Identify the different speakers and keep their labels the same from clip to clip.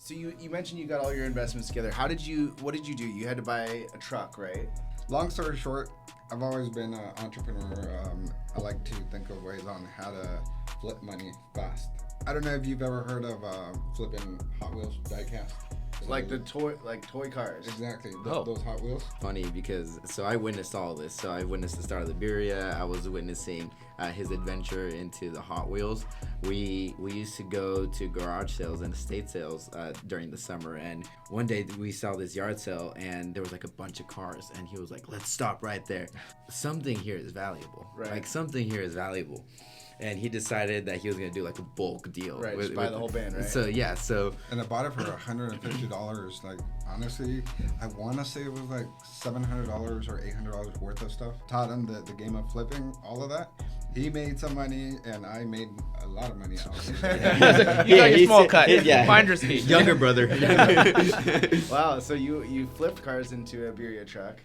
Speaker 1: So you mentioned you got all your investments together. What did you do? You had to buy a truck, right?
Speaker 2: Long story short, I've always been an entrepreneur. I like to think of ways on how to flip money fast. I don't know if you've ever heard of flipping Hot Wheels diecast.
Speaker 1: Like toy cars.
Speaker 2: Exactly, those Hot Wheels.
Speaker 3: Funny because I witnessed all this. So I witnessed the start of the BIRRIERIA. I was witnessing his adventure into the Hot Wheels. We used to go to garage sales and estate sales during the summer, and one day we saw this yard sale and there was like a bunch of cars, and he was like, "Let's stop right there. Something here is valuable.
Speaker 1: Right.
Speaker 3: Like something here is valuable." And he decided that he was gonna do like a bulk deal.
Speaker 1: Right, just buy the whole band, right?
Speaker 3: So
Speaker 2: And I bought it for $150. Like, honestly, I want to say it was like $700 or $800 worth of stuff. Taught him the game of flipping, all of that. He made some money, and I made a lot of money out of it.
Speaker 4: You got your small cut. Finder's fee.
Speaker 3: Younger brother.
Speaker 1: Wow, so you flipped cars into a BIRRIERIA truck.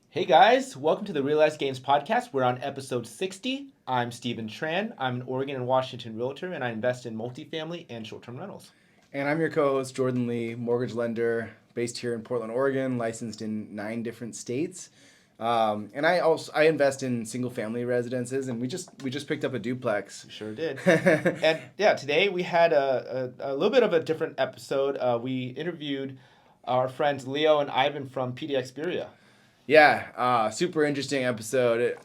Speaker 4: Hey guys, welcome to the Realized Games podcast. We're on episode 60. I'm Stephen Tran. I'm an Oregon and Washington realtor, and I invest in multifamily and short-term rentals.
Speaker 1: And I'm your co-host, Jordan Lee, mortgage lender based here in Portland, Oregon, licensed in 9 different states. And I invest in single-family residences, and we just picked up a duplex.
Speaker 4: Sure did. And yeah, today we had a little bit of a different episode. We interviewed our friends Leo and Ivan from PDX BIRRIERIA.
Speaker 1: Yeah, super interesting episode. It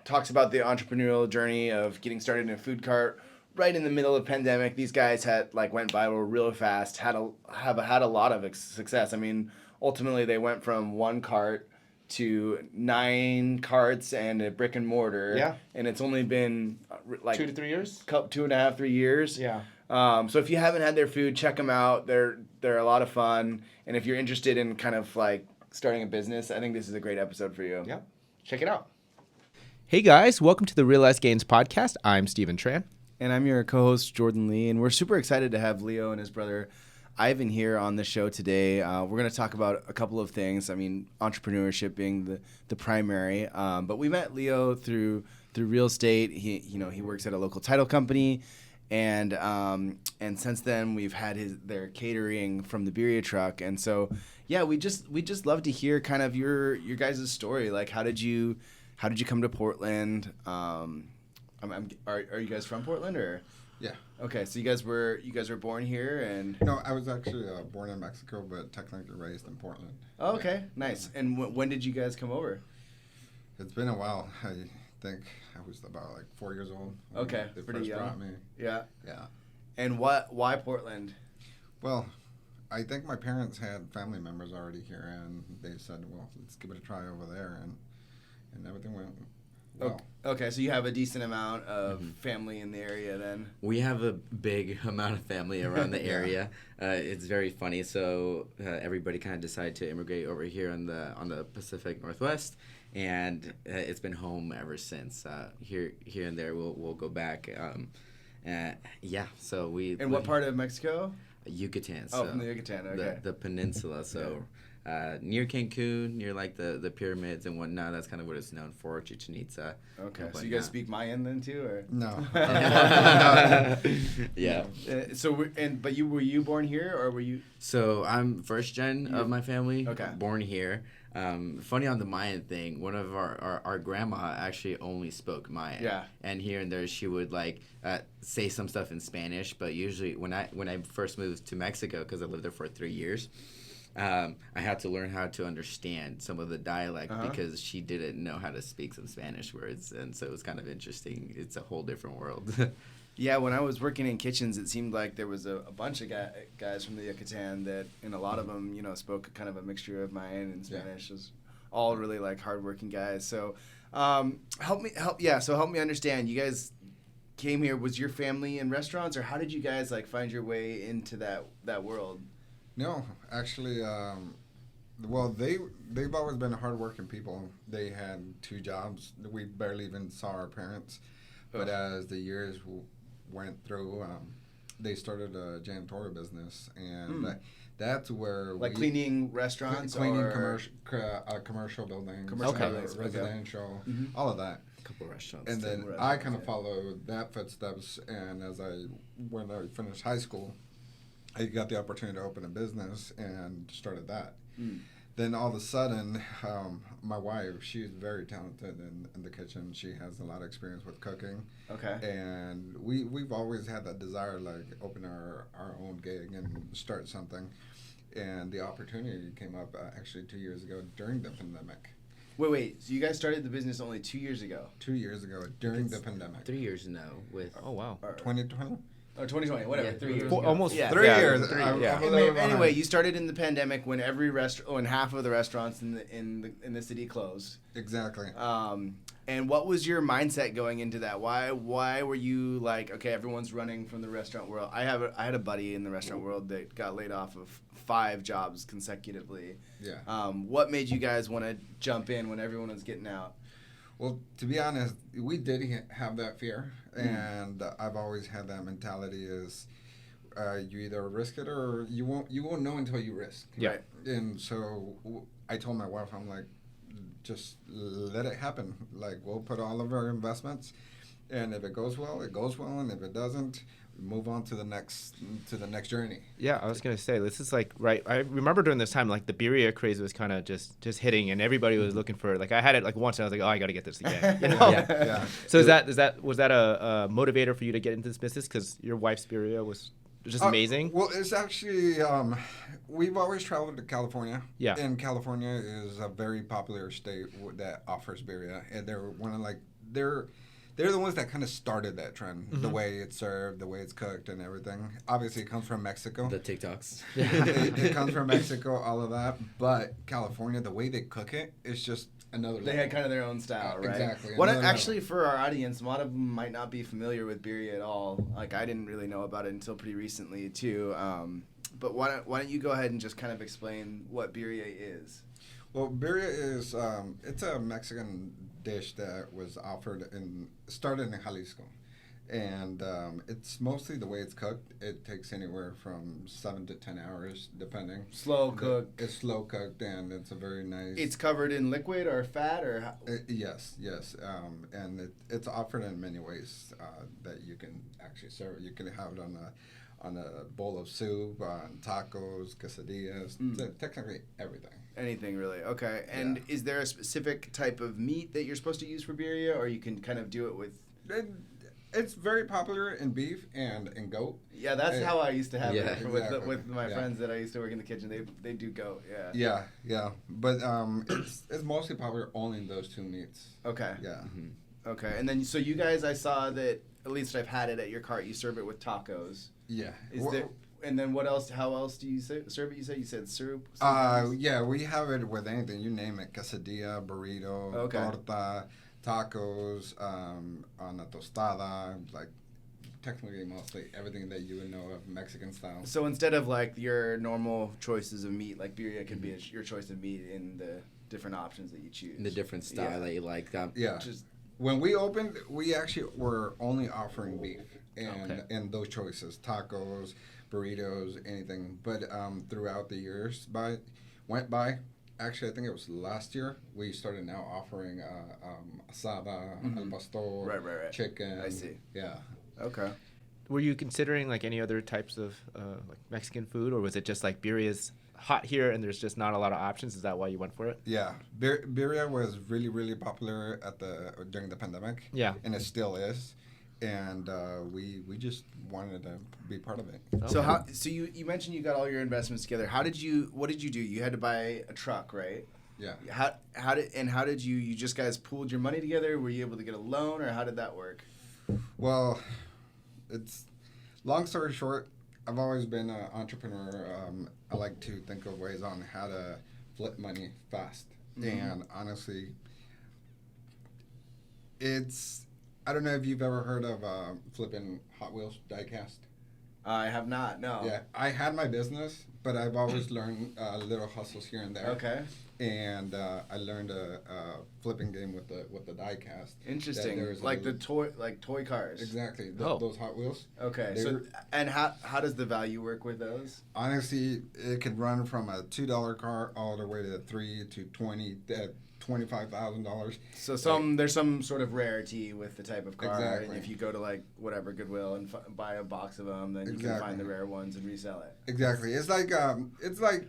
Speaker 1: talks about the entrepreneurial journey of getting started in a food cart right in the middle of the pandemic. These guys went viral real fast, had a lot of success. I mean, ultimately they went from 1 cart to 9 carts and a brick and mortar.
Speaker 4: Yeah.
Speaker 1: And it's only been like
Speaker 4: 2 to 3 years?
Speaker 1: 2.5, 3 years.
Speaker 4: Yeah.
Speaker 1: So if you haven't had their food, check them out. They're a lot of fun. And if you're interested in kind of like starting a business, I think this is a great episode for you.
Speaker 4: Yeah. Check it out. Hey guys, welcome to the Realized Games podcast. I'm Stephen Tran.
Speaker 1: And I'm your co-host, Jordan Lee, and we're super excited to have Leo and his brother Ivan here on the show today. We're going to talk about a couple of things. I mean, entrepreneurship being the primary, but we met Leo through real estate. He works at a local title company, and since then we've had their catering from the BIRRIERIA truck, and so yeah, we just love to hear kind of your guys' story. Like, how did you come to Portland? Are you guys from Portland or?
Speaker 2: Yeah.
Speaker 1: Okay, so you guys were born here, and
Speaker 2: No, I was actually born in Mexico, but technically raised in Portland.
Speaker 1: oh, okay, nice. And when did you guys come over?
Speaker 2: It's been a while. I think I was about like 4 years old. when
Speaker 1: Okay,
Speaker 2: they
Speaker 1: pretty
Speaker 2: first
Speaker 1: young.
Speaker 2: brought me.
Speaker 1: Yeah.
Speaker 2: Yeah.
Speaker 1: And why Portland?
Speaker 2: Well, I think my parents had family members already here, and they said, well, let's give it a try over there, and everything went well.
Speaker 1: Okay, so you have a decent amount of family in the area then.
Speaker 3: We have a big amount of family around the area. It's very funny. So everybody kind of decided to immigrate over here on the Pacific Northwest, and it's been home ever since. Here and there, we'll go back. Yeah. So we.
Speaker 1: And what part of Mexico?
Speaker 3: Yucatan.
Speaker 1: Oh, from the Yucatan. Okay.
Speaker 3: The peninsula. So. Near Cancun, near like the pyramids and whatnot. That's kind of what it's known for, Chichen Itza.
Speaker 1: Okay, so you guys speak Mayan then too, or?
Speaker 2: No.
Speaker 3: Yeah.
Speaker 1: But were you born here, or were you?
Speaker 3: So I'm first gen of my family.
Speaker 1: Okay.
Speaker 3: Born here. Funny on the Mayan thing, one of our grandma actually only spoke Mayan.
Speaker 1: Yeah.
Speaker 3: And here and there she would like say some stuff in Spanish, but usually when I first moved to Mexico, because I lived there for 3 years. I had to learn how to understand some of the dialect because she didn't know how to speak some Spanish words, and so it was kind of interesting. It's a whole different world.
Speaker 1: Yeah, when I was working in kitchens, it seemed like there was a bunch of guys from the Yucatan that, and a lot of them, spoke kind of a mixture of Mayan and Spanish. It was all really like hardworking guys. So, help me understand. You guys came here. Was your family in restaurants, or how did you guys like find your way into that world?
Speaker 2: No, actually, Well, they've always been hardworking people. They had 2 jobs. We barely even saw our parents. But as the years went through, they started a janitorial business, and that's where
Speaker 1: Like cleaning restaurants,
Speaker 2: cleaning
Speaker 1: or
Speaker 2: commercial buildings,
Speaker 1: Commercial buildings, okay.
Speaker 2: residential, all of that.
Speaker 3: A couple restaurants.
Speaker 2: And
Speaker 3: too.
Speaker 2: then
Speaker 1: restaurants,
Speaker 2: I kind of
Speaker 1: yeah.
Speaker 2: followed that footsteps. And when I finished high school, I got the opportunity to open a business and started that. Then all of a sudden, my wife, she's very talented in the kitchen. She has a lot of experience with cooking.
Speaker 1: Okay.
Speaker 2: And we've always had that desire, like open our own gig and start something. And the opportunity came up actually 2 years ago during the pandemic.
Speaker 1: Wait. So you guys started the business only 2 years ago?
Speaker 2: 2 years ago during the pandemic.
Speaker 3: 3 years now with.
Speaker 4: Oh wow.
Speaker 2: 2020?
Speaker 1: Or 2020, whatever.
Speaker 3: Yeah,
Speaker 1: 3 years.
Speaker 3: ago.
Speaker 4: Almost
Speaker 1: Yeah.
Speaker 2: 3 years.
Speaker 4: Three,
Speaker 2: I'm
Speaker 4: yeah.
Speaker 2: a little
Speaker 1: Anyway,
Speaker 2: behind.
Speaker 1: you started in the pandemic when every restaurant, when half of the restaurants in the city closed.
Speaker 2: Exactly.
Speaker 1: And what was your mindset going into that? Why were you like, okay, everyone's running from the restaurant world? I had a buddy in the restaurant world that got laid off of 5 jobs consecutively.
Speaker 2: Yeah.
Speaker 1: What made you guys want to jump in when everyone was getting out?
Speaker 2: Well, to be honest, we did have that fear, and I've always had that mentality: is you either risk it or you won't know until you risk.
Speaker 4: Yeah.
Speaker 1: Right.
Speaker 2: And so I told my wife, I'm like, just let it happen. Like, we'll put all of our investments, and if it goes well, it goes well, and if it doesn't, move on to the next journey.
Speaker 4: Yeah, I was gonna say this is like right. I remember during this time, like the birria craze was kind of just hitting, and everybody was looking for. Like I had it like once, and I was like, oh, I got to get this again. You know?
Speaker 2: Yeah.
Speaker 4: So was that a motivator for you to get into this business? Because your wife's birria was just amazing.
Speaker 2: Well, it's actually we've always traveled to California.
Speaker 4: Yeah.
Speaker 2: And California is a very popular state that offers birria, and they're the ones that kind of started that trend, the way it's served, the way it's cooked, and everything. Obviously, it comes from Mexico.
Speaker 3: The TikToks.
Speaker 2: It comes from Mexico, all of that. But California, the way they cook it, it's just another level.
Speaker 1: They had kind of their own style, right?
Speaker 2: Exactly.
Speaker 1: Actually, for our audience, a lot of them might not be familiar with birria at all. Like, I didn't really know about it until pretty recently, too. But why don't you go ahead and just kind of explain what birria is?
Speaker 2: Well, birria is it's a Mexican dish that was started in Jalisco, and it's mostly the way it's cooked. It takes anywhere from 7 to 10 hours, depending.
Speaker 1: Slow cooked.
Speaker 2: It's slow cooked, and it's a very nice.
Speaker 1: It's covered in liquid or fat, or how?
Speaker 2: Yes, and it's offered in many ways that you can actually serve. You can have it on a bowl of soup, on tacos, quesadillas, technically everything.
Speaker 1: Anything really. Okay. And is there a specific type of meat that you're supposed to use for birria, or you can kind of do it with?
Speaker 2: It's very popular in beef and in goat.
Speaker 1: Yeah, that's how I used to have it
Speaker 2: exactly.
Speaker 1: with my friends that I used to work in the kitchen. They do goat.
Speaker 2: Yeah. Yeah. But it's mostly popular only in those 2 meats.
Speaker 1: Okay.
Speaker 2: Yeah.
Speaker 1: Okay. And then so you guys, I saw that at least I've had it at your cart. You serve it with tacos.
Speaker 2: Yeah.
Speaker 1: And then what else? How else do you serve it? You said soup.
Speaker 2: Yeah, we have it with anything you name it: quesadilla, burrito, torta, tacos, on a tostada, like technically mostly everything that you would know of Mexican style.
Speaker 1: So instead of like your normal choices of meat, like birria could be your choice of meat in the different options that you choose.
Speaker 3: The different style that you like.
Speaker 2: Yeah. When we opened, we actually were only offering beef and those choices: tacos, burritos, anything. But throughout the years went by, actually I think it was last year, we started now offering asada, al pastor,
Speaker 1: right.
Speaker 2: chicken.
Speaker 1: I see.
Speaker 2: Yeah.
Speaker 1: Okay.
Speaker 4: Were you considering like any other types of like Mexican food, or was it just like birria's hot here and there's just not a lot of options? Is that why you went for it?
Speaker 2: Yeah. Birria was really, really popular during the pandemic.
Speaker 4: Yeah.
Speaker 2: And it still is. And we just wanted to be part of it.
Speaker 1: Okay. So you mentioned you got all your investments together. What did you do? You had to buy a truck, right?
Speaker 2: Yeah.
Speaker 1: How did you just guys pooled your money together? Were you able to get a loan, or how did that work?
Speaker 2: Well, it's long story short, I've always been an entrepreneur. I like to think of ways on how to flip money fast. And honestly, I don't know if you've ever heard of flipping Hot Wheels diecast.
Speaker 1: I have not. No.
Speaker 2: Yeah, I had my business, but I've always learned little hustles here and there.
Speaker 1: Okay.
Speaker 2: And I learned a flipping game with the die cast.
Speaker 1: Interesting. Like toy cars.
Speaker 2: Exactly.
Speaker 4: Oh.
Speaker 2: Those Hot Wheels.
Speaker 1: Okay. And how does the value work with those?
Speaker 2: Honestly, it could run from a $2 car all the way to $3 to $25,000.
Speaker 1: So there's some sort of rarity with the type of car.
Speaker 2: Exactly.
Speaker 1: And if you go to like whatever Goodwill and buy a box of them, then you can find the rare ones and resell it.
Speaker 2: Exactly. It's like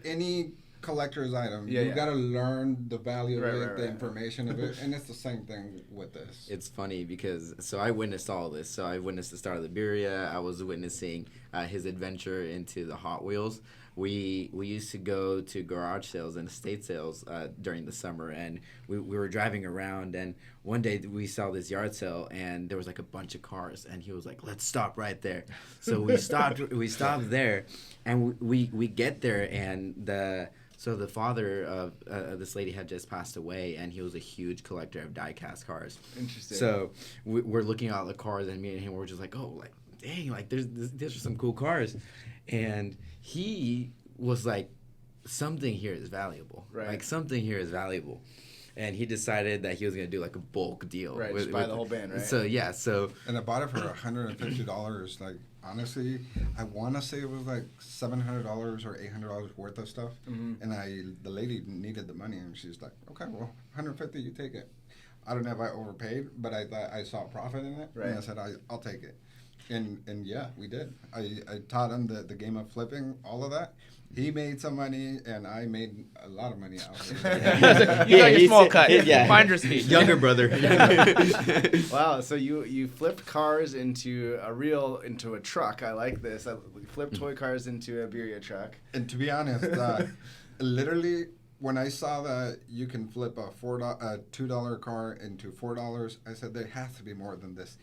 Speaker 2: any collector's item.
Speaker 1: Yeah,
Speaker 2: You got to learn the value of it, the
Speaker 1: right.
Speaker 2: information of it, and it's the same thing with this.
Speaker 3: It's funny because I witnessed all this. So I witnessed the start of the birria. I was witnessing his adventure into the Hot Wheels. We used to go to garage sales and estate sales during the summer, and we were driving around, and one day we saw this yard sale, and there was like a bunch of cars, and he was like, "Let's stop right there." So we stopped there, and we get there, and the father of this lady had just passed away, and he was a huge collector of die-cast cars.
Speaker 1: Interesting.
Speaker 3: So we're looking at the cars, and me and him were just like, oh, like, dang, like, these are some cool cars. And he was like, something here is valuable.
Speaker 1: Right.
Speaker 3: Like, something here is valuable. And he decided that he was going to do, like, a bulk deal.
Speaker 1: Right, just buy the whole bin, right?
Speaker 3: So, yeah,
Speaker 2: And I bought it for $150. Like, honestly, I want to say it was like $700 or $800 worth of stuff.
Speaker 1: Mm-hmm.
Speaker 2: And the lady needed the money, and she's like, okay, well, $150, you take it. I don't know if I overpaid, but I thought I saw profit in it.
Speaker 1: Right.
Speaker 2: And I said, I'll take it. And yeah, we did. I taught him the game of flipping, all of that. He made some money, and I made a lot of money out of it.
Speaker 4: You got your small cut.
Speaker 3: Yeah.
Speaker 4: Finder's fee.
Speaker 3: Younger brother.
Speaker 1: Wow, so you flipped cars into a truck. I like this. I flipped toy cars into a birria truck.
Speaker 2: And to be honest, literally, when I saw that you can flip a $2 car into $4, I said there has to be more than this.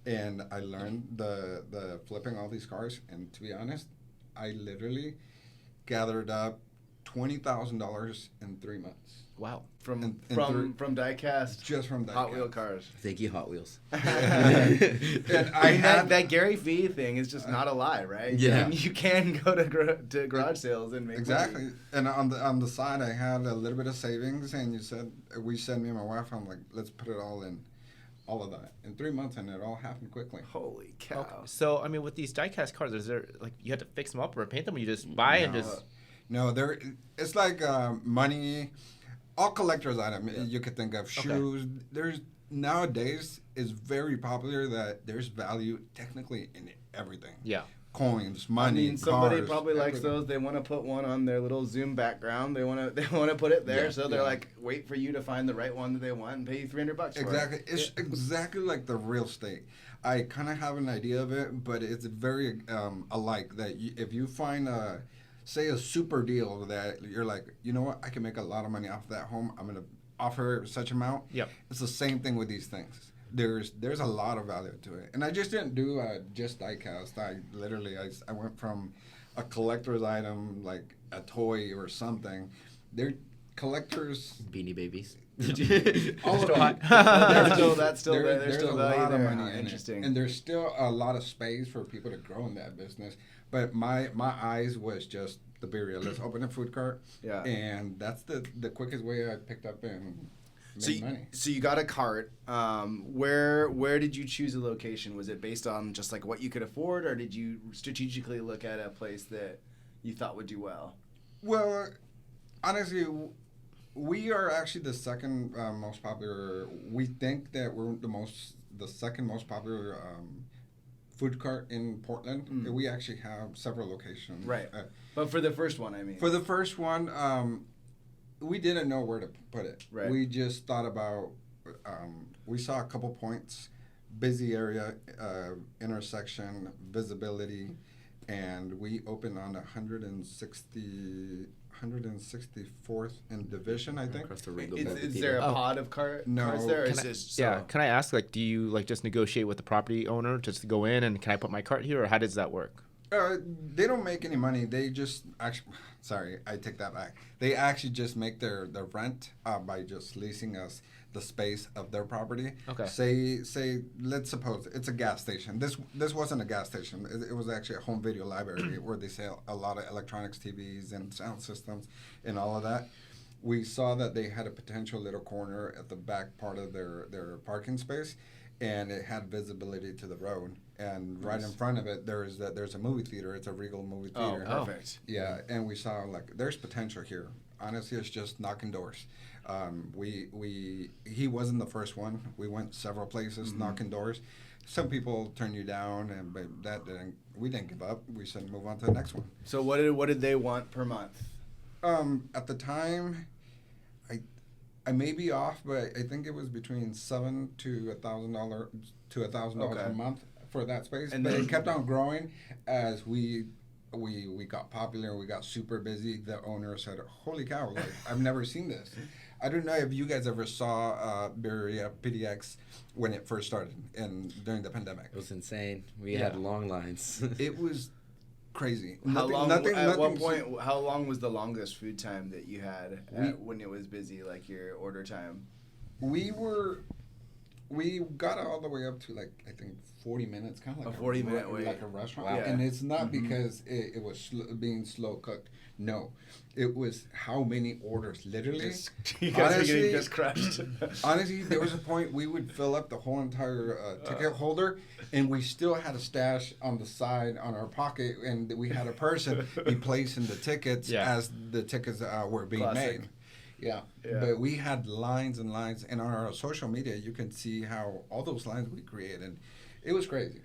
Speaker 2: And I learned the flipping all these cars. And to be honest, I literally gathered up $20,000 in 3 months.
Speaker 4: Wow.
Speaker 1: From diecast
Speaker 2: Just from
Speaker 1: Hot Wheel cars.
Speaker 3: Thank you, Hot Wheels.
Speaker 2: And
Speaker 1: I mean, that Gary Vee thing is just not a lie, right?
Speaker 3: Yeah.
Speaker 1: I mean, you can go to garage sales and make
Speaker 2: exactly.
Speaker 1: money.
Speaker 2: And on the side, I had a little bit of savings, and we said, me and my wife, I'm like, let's put it all in. All of that in 3 months, and it all happened quickly.
Speaker 1: Holy cow!
Speaker 4: Okay. So, I mean, with these die-cast cars, is there like you have to fix them up or paint them, or you just buy and just?
Speaker 2: No, it's like money. All collector's items you could think of. Shoes. There's nowadays is very popular that there's value technically in everything.
Speaker 4: Yeah.
Speaker 2: Coins, money,
Speaker 1: I mean, somebody
Speaker 2: cars,
Speaker 1: probably likes
Speaker 2: everything.
Speaker 1: those. They want to put one on their little Zoom background. They want to put it there.
Speaker 3: Yeah.
Speaker 1: So they're like, wait for you to find the right one that they want and pay you $300 for
Speaker 2: Exactly.
Speaker 1: it.
Speaker 2: It's exactly like the real estate. I kind of have an idea of it, but it's very alike. That if you find a super deal that you're like, you know what, I can make a lot of money off of that home. I'm gonna offer such amount.
Speaker 4: Yep.
Speaker 2: It's the same thing with these things. There's a lot of value to it, and I just didn't do just diecast. I went from a collector's item like a toy or something. They're collectors.
Speaker 3: Beanie Babies.
Speaker 2: All
Speaker 4: Still
Speaker 2: of
Speaker 4: hot.
Speaker 1: That's still there. There's still
Speaker 2: a
Speaker 1: value
Speaker 2: lot of
Speaker 1: there.
Speaker 2: money in
Speaker 1: Interesting.
Speaker 2: it, and there's still a lot of space for people to grow in that business. But my eyes was just the birria. Let's open a food cart.
Speaker 1: Yeah.
Speaker 2: And that's the quickest way I picked up and made money.
Speaker 1: So you got a cart. Where did you choose a location? Was it based on just like what you could afford, or did you strategically look at a place that you thought would do well?
Speaker 2: Well, honestly, we are actually the second most popular. We think that we're the second most popular food cart in Portland.
Speaker 1: Mm.
Speaker 2: We actually have several locations.
Speaker 1: Right. But for the first one, I mean.
Speaker 2: For the first one, we didn't know where to put it.
Speaker 1: Right.
Speaker 2: We just thought about. We saw a couple points, busy area, intersection, visibility, and we opened on 164th in Division, I think.
Speaker 3: Across the Regal
Speaker 1: Is there a pod of carts there? Or is this
Speaker 4: Can I ask, like, do you like just negotiate with the property owner just to go in and can I put my cart here, or how does that work?
Speaker 2: They don't make any money. They just sorry, I take that back. They actually just make their rent by just leasing us the space of their property.
Speaker 4: Okay.
Speaker 2: Say let's suppose it's a gas station. This wasn't a gas station. It was actually a home video library where they sell a lot of electronics, TVs, and sound systems, and all of that. We saw that they had a potential little corner at the back part of their parking space, and it had visibility to the road. And right in front of it, there's a movie theater. It's a Regal movie theater.
Speaker 1: Oh, perfect.
Speaker 2: Yeah, and we saw like there's potential here. Honestly, it's just knocking doors. He wasn't the first one. We went several places knocking doors. Some people turn you down, but we didn't give up. We said move on to the next one.
Speaker 1: So what did they want per month?
Speaker 2: At the time, I may be off, but I think it was between $700 to $1,000 a month for that space.
Speaker 1: And
Speaker 2: but
Speaker 1: then,
Speaker 2: it kept on growing as we got popular. We got super busy. The owner said, "Holy cow! Like I've never seen this." I don't know if you guys ever saw BIRRIERIA PDX when it first started and during the pandemic.
Speaker 3: It was insane. We had long lines.
Speaker 2: It was crazy.
Speaker 1: How long was the longest food time that you had when it was busy, like your order time?
Speaker 2: We got all the way up to like I think 40 minutes, kind of like
Speaker 1: a 40-minute wait,
Speaker 2: like a restaurant.
Speaker 1: Wow.
Speaker 2: And it's not because it was being slow cooked. No, it was how many orders. Literally,
Speaker 1: You guys were getting just crushed.
Speaker 2: honestly, there was a point we would fill up the whole entire ticket holder, and we still had a stash on the side on our pocket, and we had a person be placing the tickets as the tickets were being
Speaker 1: Classic.
Speaker 2: made. Yeah, but we had lines and lines, and on our social media, you can see how all those lines we created. It was crazy.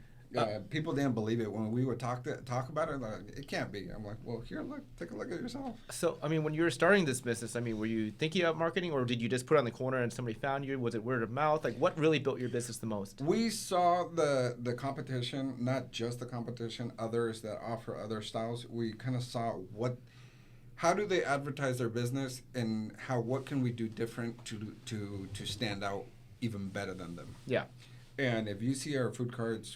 Speaker 2: People didn't believe it when we would talk about it. Like, it can't be. I'm like, well, here, look, take a look at yourself.
Speaker 4: So, I mean, when you were starting this business, I mean, were you thinking about marketing, or did you just put it on the corner and somebody found you? Was it word of mouth? Like, what really built your business the most?
Speaker 2: We saw the competition, not just the competition, others that offer other styles. We kind of saw how do they advertise their business, and what can we do different to stand out even better than them.
Speaker 4: Yeah.
Speaker 2: And if you see our food cards,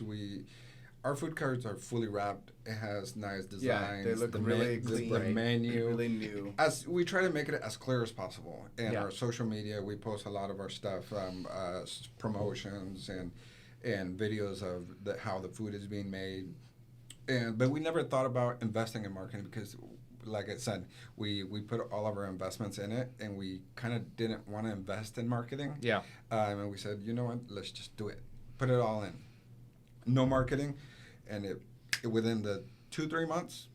Speaker 2: our food cards are fully wrapped. It has nice designs.
Speaker 1: Yeah, they look really clean.
Speaker 2: The menu.
Speaker 1: Really new.
Speaker 2: As we try to make it as clear as possible. And
Speaker 4: Yeah.
Speaker 2: our social media, we post a lot of our stuff, promotions and videos of how the food is being made. But we never thought about investing in marketing because, like I said, we put all of our investments in it, and we kind of didn't want to invest in marketing.
Speaker 4: Yeah.
Speaker 2: And we said, you know what, let's just do it. Put it all in. No marketing. And it within the 2-3 months,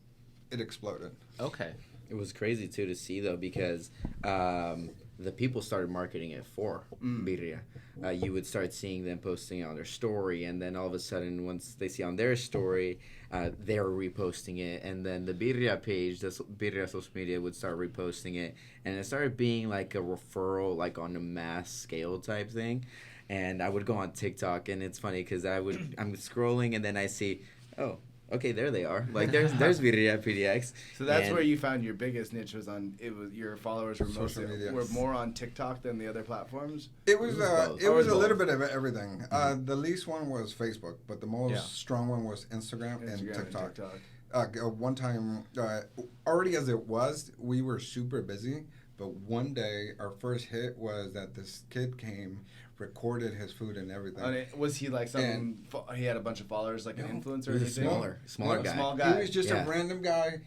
Speaker 2: it exploded.
Speaker 4: Okay.
Speaker 3: It was crazy too to see though, because the people started marketing it for Birria. You would start seeing them posting it on their story, and then all of a sudden, once they see on their story, they're reposting it, and then the Birria page, the Birria social media, would start reposting it, and it started being like a referral, like on a mass scale type thing. And I would go on TikTok, and it's funny because I'm scrolling, and then I see, oh, okay, there they are. Like there's BIRRIERIA PDX.
Speaker 1: So that's where you found your biggest niche was your followers were
Speaker 2: Social media.
Speaker 1: were more on TikTok than the other platforms.
Speaker 2: It was
Speaker 3: both.
Speaker 2: it was a little bit of everything. The least one was Facebook, but the most strong one was Instagram and TikTok. One time, already as it was, we were super busy. But one day, our first hit was that this kid came, recorded his food and everything.
Speaker 1: Was he like he had a bunch of followers, like an influencer or
Speaker 3: He was
Speaker 1: anything?
Speaker 3: smaller guy.
Speaker 1: Small guy.
Speaker 2: He was just a random guy.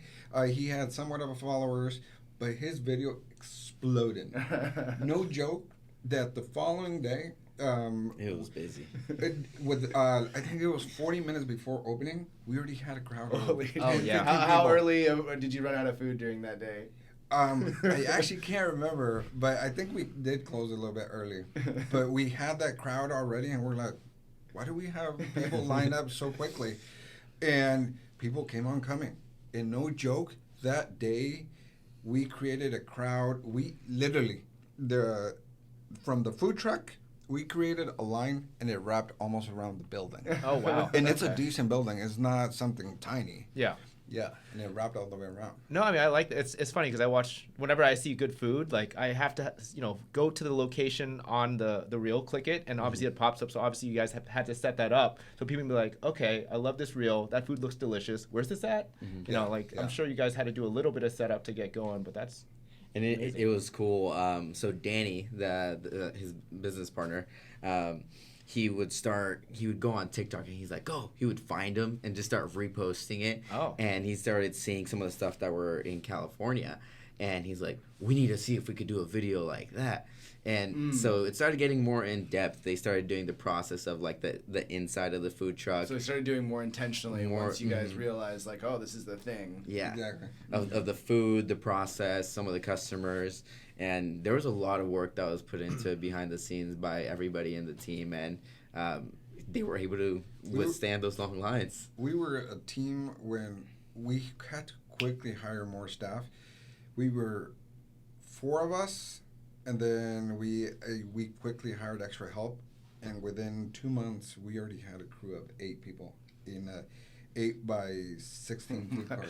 Speaker 2: He had somewhat of a followers, but his video exploded. No joke. That the following day,
Speaker 3: it was busy.
Speaker 2: I think it was 40 minutes before opening, we already had a crowd.
Speaker 1: How early did you run out of food during that day?
Speaker 2: I actually can't remember, but I think we did close a little bit early. But we had that crowd already, and we're like, why do we have people line up so quickly? And people came on coming. And no joke, that day we created a crowd. We literally, from the food truck, we created a line, and it wrapped almost around the building.
Speaker 4: Oh, wow.
Speaker 2: And it's a decent building. It's not something tiny.
Speaker 4: Yeah.
Speaker 2: Yeah, and it wrapped all the way around.
Speaker 4: No, I mean, I like it. It's funny because I watch, whenever I see good food, like I have to, go to the location on the reel, click it, and obviously it pops up. So obviously you guys have had to set that up. So people can be like, okay, I love this reel. That food looks delicious. Where's this at? I'm sure you guys had to do a little bit of setup to get going, but that's
Speaker 3: And it was cool. So Danny, his business partner, he would go on TikTok and he would find them and just start reposting it.
Speaker 4: Oh.
Speaker 3: And he started seeing some of the stuff that were in California. And he's like, we need to see if we could do a video like that. And so it started getting more in depth. They started doing the process of like the inside of the food truck.
Speaker 1: So they started doing more intentionally once you guys realized like, oh, this is the thing.
Speaker 3: Yeah.
Speaker 2: Exactly.
Speaker 3: Of the food, the process, some of the customers. And there was a lot of work that was put into it behind the scenes by everybody in the team. And they were able to withstand those long lines.
Speaker 2: We were a team when we had to quickly hire more staff. We were 4 of us, and then we quickly hired extra help, and within 2 months we already had a crew of 8 people in a 8 by 16 food cart.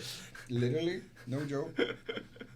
Speaker 2: Literally, no joke.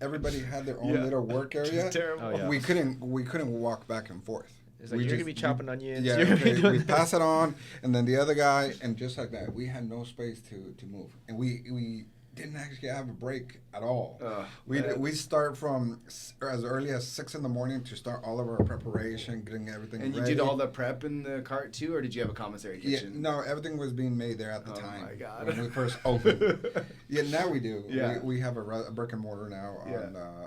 Speaker 2: Everybody had their own little work area.
Speaker 1: It's terrible.
Speaker 4: Oh, yeah.
Speaker 2: We couldn't walk back and forth.
Speaker 4: It's like, you're going to be chopping onions.
Speaker 2: Yeah,
Speaker 4: You're gonna be doing
Speaker 2: we
Speaker 4: this.
Speaker 2: pass it on, and then the other guy, and just like that, we had no space to move, and we didn't actually have a break at all. We start from as early as 6 in the morning to start all of our preparation, getting everything
Speaker 1: And you
Speaker 2: ready.
Speaker 1: did all the prep in the cart too, or did you have a commissary
Speaker 2: Yeah,
Speaker 1: kitchen?
Speaker 2: no, everything was being made there at the
Speaker 1: Oh
Speaker 2: time
Speaker 1: my God.
Speaker 2: when we first opened. Yeah, now we do.
Speaker 1: Yeah.
Speaker 2: We have a brick and mortar now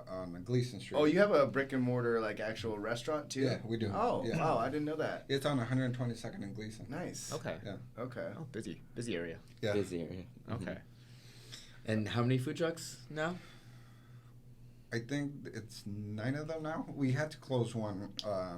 Speaker 2: on Gleason Street.
Speaker 1: Oh, you have a brick and mortar like actual restaurant too?
Speaker 2: Yeah, we do.
Speaker 1: Oh,
Speaker 2: Yeah.
Speaker 1: wow, I didn't know that.
Speaker 2: It's on 122nd and Gleason.
Speaker 1: Nice.
Speaker 4: Okay.
Speaker 2: Yeah.
Speaker 1: Okay.
Speaker 4: Oh, busy area.
Speaker 2: Yeah.
Speaker 3: Busy area.
Speaker 4: Okay.
Speaker 3: And how many food trucks now?
Speaker 2: I think it's 9 of them now. We had to close one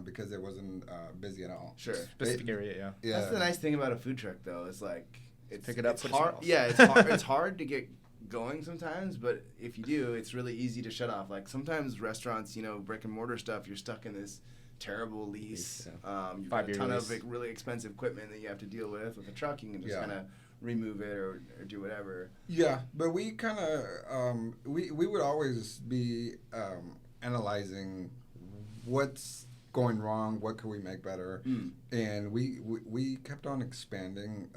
Speaker 2: because it wasn't busy at all.
Speaker 1: Sure.
Speaker 4: Specific area, yeah.
Speaker 2: Yeah.
Speaker 1: That's the nice thing about a food truck though, is like
Speaker 4: Pick it up,
Speaker 1: it's
Speaker 4: put it
Speaker 1: hard.
Speaker 4: somewhere else.
Speaker 1: Yeah, it's hard. It's hard to get going sometimes, but if you do, it's really easy to shut off. Like sometimes restaurants, brick and mortar stuff, you're stuck in this terrible lease. You've got a
Speaker 4: 5-year
Speaker 1: ton
Speaker 4: lease.
Speaker 1: of really expensive equipment that you have to deal with. With a truck, you can just
Speaker 2: Yeah.
Speaker 1: kind of remove it or do whatever.
Speaker 2: Yeah, but we kind of we would always be analyzing what's going wrong, what could we make better, and we kept on expanding,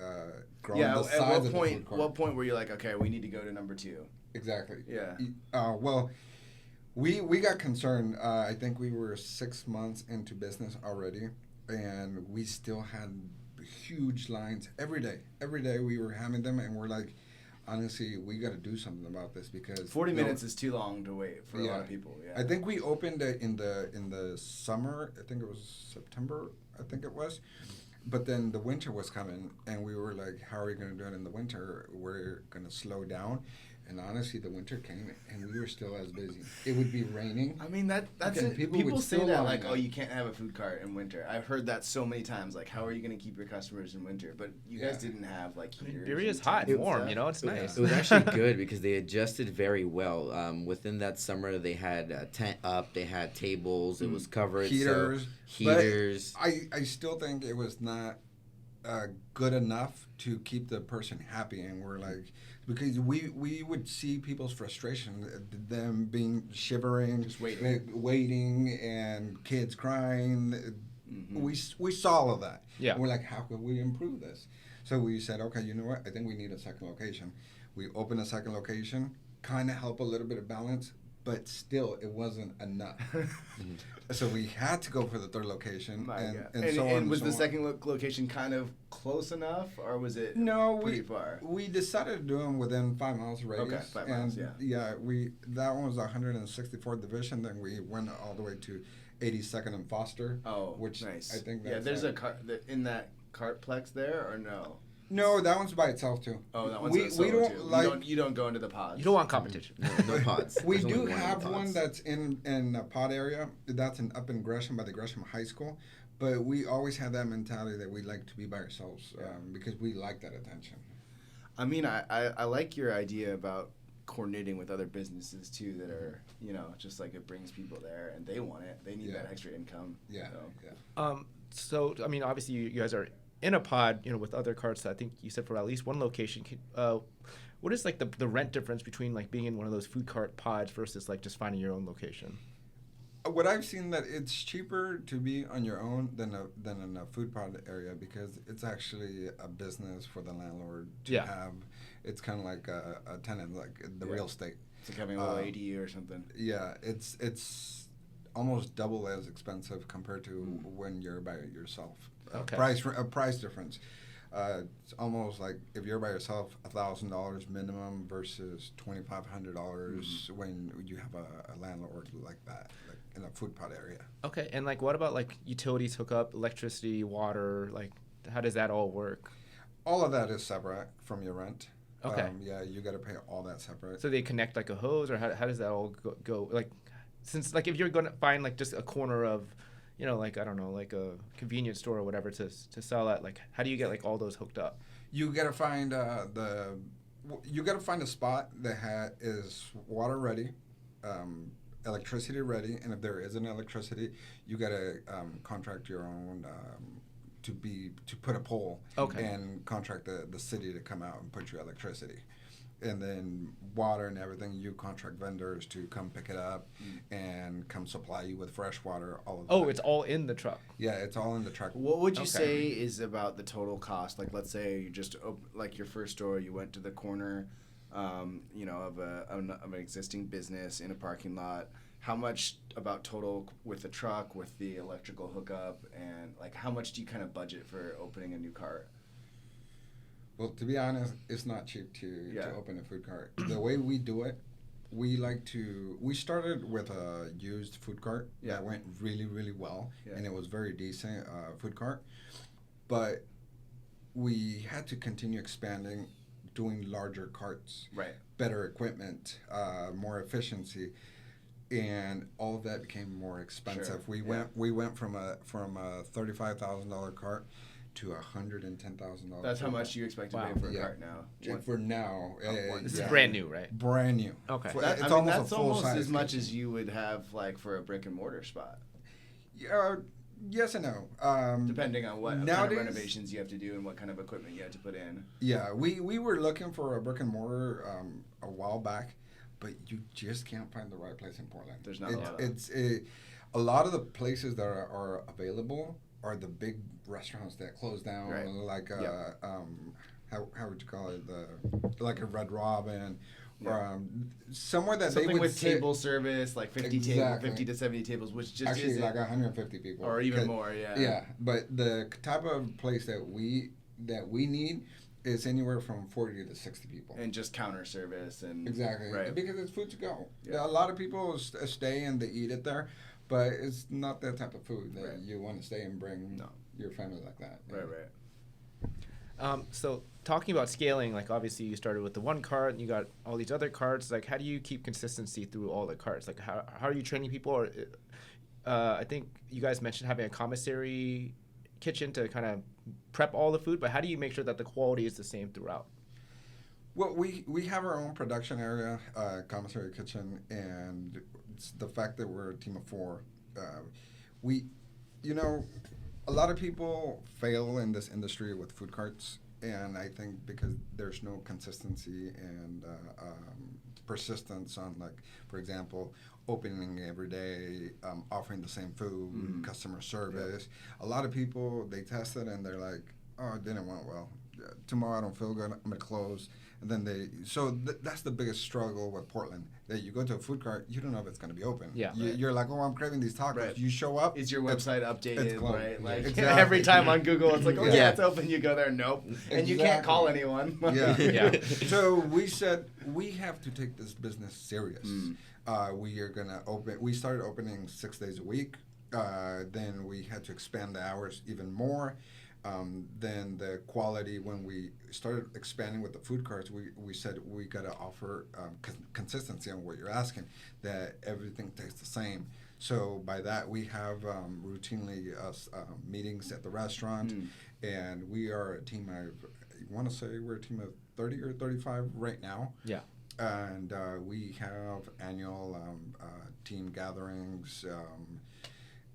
Speaker 2: growing
Speaker 1: Yeah.
Speaker 2: the
Speaker 1: At
Speaker 2: size
Speaker 1: what
Speaker 2: of the
Speaker 1: point?
Speaker 2: food court.
Speaker 1: What point were you like, okay, we need to go to number 2?
Speaker 2: Exactly.
Speaker 1: Yeah.
Speaker 2: Well, we got concerned. I think we were 6 months into business already, and we still had huge lines every day. Every day we were having them, and we're like, honestly, we got to do something about this because
Speaker 1: 40 minutes is too long to wait for a lot of people. Yeah.
Speaker 2: I think we opened it in the summer. I think it was September. I think it was. But then the winter was coming, and we were like, how are we going to do it in the winter? We're going to slow down. And honestly, the winter came, and we were still as busy. It would be raining.
Speaker 1: I mean, that's
Speaker 2: Okay,
Speaker 1: it.
Speaker 2: people
Speaker 1: People
Speaker 2: would
Speaker 1: say
Speaker 2: still
Speaker 1: that,
Speaker 2: line
Speaker 1: like,
Speaker 2: up.
Speaker 1: oh, you can't have a food cart in winter. I've heard that so many times. Like, how are you going to keep your customers in winter? But you guys
Speaker 2: Yeah.
Speaker 1: didn't have, like, heaters.
Speaker 4: Beerriera is
Speaker 1: and
Speaker 4: hot
Speaker 1: tents
Speaker 4: and warm,
Speaker 1: stuff.
Speaker 4: it's nice.
Speaker 3: It was actually good because they adjusted very well. Within that summer, they had a tent up, they had tables, it was covered.
Speaker 2: Heaters.
Speaker 3: So heaters.
Speaker 2: But I still think it was not good enough to keep the person happy. And we're like, because we would see people's frustration, them being shivering,
Speaker 1: Just waiting.
Speaker 2: waiting, and kids crying. We saw all of that.
Speaker 4: Yeah.
Speaker 2: And we're like, how could we improve this? So we said, okay, you know what? I think we need a second location. We opened a second location, kind of help a little bit of balance, but still, it wasn't enough. So we had to go for the third location,
Speaker 1: My God.
Speaker 2: and so on.
Speaker 1: And was
Speaker 2: so
Speaker 1: the
Speaker 2: on.
Speaker 1: second location kind of close enough, or was it
Speaker 2: No,
Speaker 1: pretty far?
Speaker 2: we decided to do them within 5 miles radius.
Speaker 1: Okay, 5 miles,
Speaker 2: and
Speaker 1: yeah.
Speaker 2: That one was 164th division. Then we went all the way to 82nd and Foster.
Speaker 1: Oh,
Speaker 2: which
Speaker 1: nice.
Speaker 2: I think that's
Speaker 1: yeah. There's a cart in that cartplex there, or no?
Speaker 2: No, that one's by itself too.
Speaker 1: Oh, that one's
Speaker 2: we
Speaker 1: a solo
Speaker 2: don't
Speaker 1: too.
Speaker 2: like.
Speaker 1: You don't go into the pods.
Speaker 4: You don't want competition.
Speaker 3: No pods.
Speaker 2: We
Speaker 3: There's
Speaker 2: do
Speaker 3: only in
Speaker 2: have
Speaker 3: the
Speaker 2: one
Speaker 3: pods.
Speaker 2: that's in a pod area. That's up in Gresham by the Gresham High School. But we always had that mentality that we like to be by ourselves because we like that attention.
Speaker 1: I mean, I like your idea about coordinating with other businesses too that are, just like it brings people there and they want it. They need that extra income.
Speaker 2: Yeah,
Speaker 1: So.
Speaker 2: yeah.
Speaker 4: So, I mean, obviously, you guys are in a pod, with other carts. I think you said for at least one location. What is like the rent difference between like being in one of those food cart pods versus like just finding your own location?
Speaker 2: What I've seen that it's cheaper to be on your own than in a food pod area because it's actually a business for the landlord to have. It's kind of like a tenant, like the real estate.
Speaker 1: It's like having a little ADU or something.
Speaker 2: Yeah, it's almost double as expensive compared to when you're by yourself.
Speaker 4: Okay.
Speaker 2: Price difference. It's almost like if you're by yourself, $1,000 minimum versus $2,500 when you have a landlord like that, like in a food pot area.
Speaker 4: Okay, and like what about like utilities hookup, electricity, water, like how does that all work?
Speaker 2: All of that is separate from your rent.
Speaker 4: Okay.
Speaker 2: Yeah, you got to pay all that separate.
Speaker 4: So they connect like a hose, or how does that all go? Like, since like if you're gonna find like just a corner of, you know, like I don't know, like a convenience store or whatever to sell at, like how do you get like all those hooked up?
Speaker 2: You got to find you got to find a spot that is water ready, electricity ready, and if there isn't electricity, you got to contract your own. To put a pole and contract the city to come out and put your electricity. And then water and everything, you contract vendors to come pick it up and come supply you with fresh water. All of that.
Speaker 4: Oh, it's all in the truck.
Speaker 2: Yeah, it's all in the truck.
Speaker 1: What would you say is about the total cost? Like, let's say you just like your first store, you went to the corner, you know, of an existing business in a parking lot. How much about total with the truck, with the electrical hookup, and like how much do you kind of budget for opening a new cart?
Speaker 2: Well, to be honest, it's not cheap to open a food cart. The way we do it, we started with a used food cart that went really, really well, and it was very decent food cart. But we had to continue expanding, doing larger carts, better equipment, more efficiency. And all of that became more expensive.
Speaker 1: Sure.
Speaker 2: We went from a $35,000 cart to $110,000.
Speaker 1: That's how much you expect to pay for a cart now.
Speaker 2: For now,
Speaker 4: this is brand new, right?
Speaker 2: Brand new.
Speaker 4: Okay.
Speaker 2: That's
Speaker 1: almost as much as you would have like for a brick and mortar spot.
Speaker 2: Yes and no.
Speaker 1: Depending on what kind of renovations you have to do and what kind of equipment you have to put in.
Speaker 2: Yeah, we were looking for a brick and mortar a while back. But you just can't find the right place in Portland.
Speaker 1: There's not a lot.
Speaker 2: A lot of the places that are available are the big restaurants that close down, like how would you call it, like a Red Robin, or somewhere that
Speaker 1: something
Speaker 2: they would
Speaker 1: with table service, like 50 to 70 tables, which just
Speaker 2: actually
Speaker 1: isn't,
Speaker 2: like 150 people
Speaker 1: or even more. Yeah,
Speaker 2: but the type of place that we need. It's anywhere from 40 to 60 people.
Speaker 1: And just counter service. And
Speaker 2: exactly.
Speaker 1: Right.
Speaker 2: Because it's food to go. Yeah. A lot of people stay and they eat it there, but it's not that type of food that you want to stay and bring your family like that.
Speaker 1: Right.
Speaker 4: So talking about scaling, like obviously you started with the one cart and you got all these other carts. Like how do you keep consistency through all the carts? Like how are you training people? Or I think you guys mentioned having a commissary kitchen to kind of prep all the food, but how do you make sure that the quality is the same throughout?
Speaker 2: Well, we have our own production area, commissary kitchen, and it's the fact that we're a team of 4. A lot of people fail in this industry with food carts, and I think because there's no consistency and persistence on, like, for example, opening every day, offering the same food, customer service. A lot of people, they test it and they're like, oh, it didn't went well. Tomorrow I don't feel good, I'm going to close. And then that's the biggest struggle with Portland, that you go to a food cart, you don't know if it's going to be open.
Speaker 4: Yeah.
Speaker 2: You're like, oh, I'm craving these tacos.
Speaker 1: Right.
Speaker 2: You show up.
Speaker 1: Is your website updated, right? Like
Speaker 2: exactly.
Speaker 1: every time on Google, it's like, oh yeah, it's open. You go there, nope. And you can't call anyone.
Speaker 2: Yeah. So we said, we have to take this business serious. We are going to open. We started opening 6 days a week. Then we had to expand the hours even more. Then the quality, when we started expanding with the food carts, we said we got to offer consistency on what you're asking, that everything tastes the same. So by that, we have routinely meetings at the restaurant, and we are a team of, I want to say we're a team of 30 or 35 right now.
Speaker 4: Yeah.
Speaker 2: And we have annual team gatherings,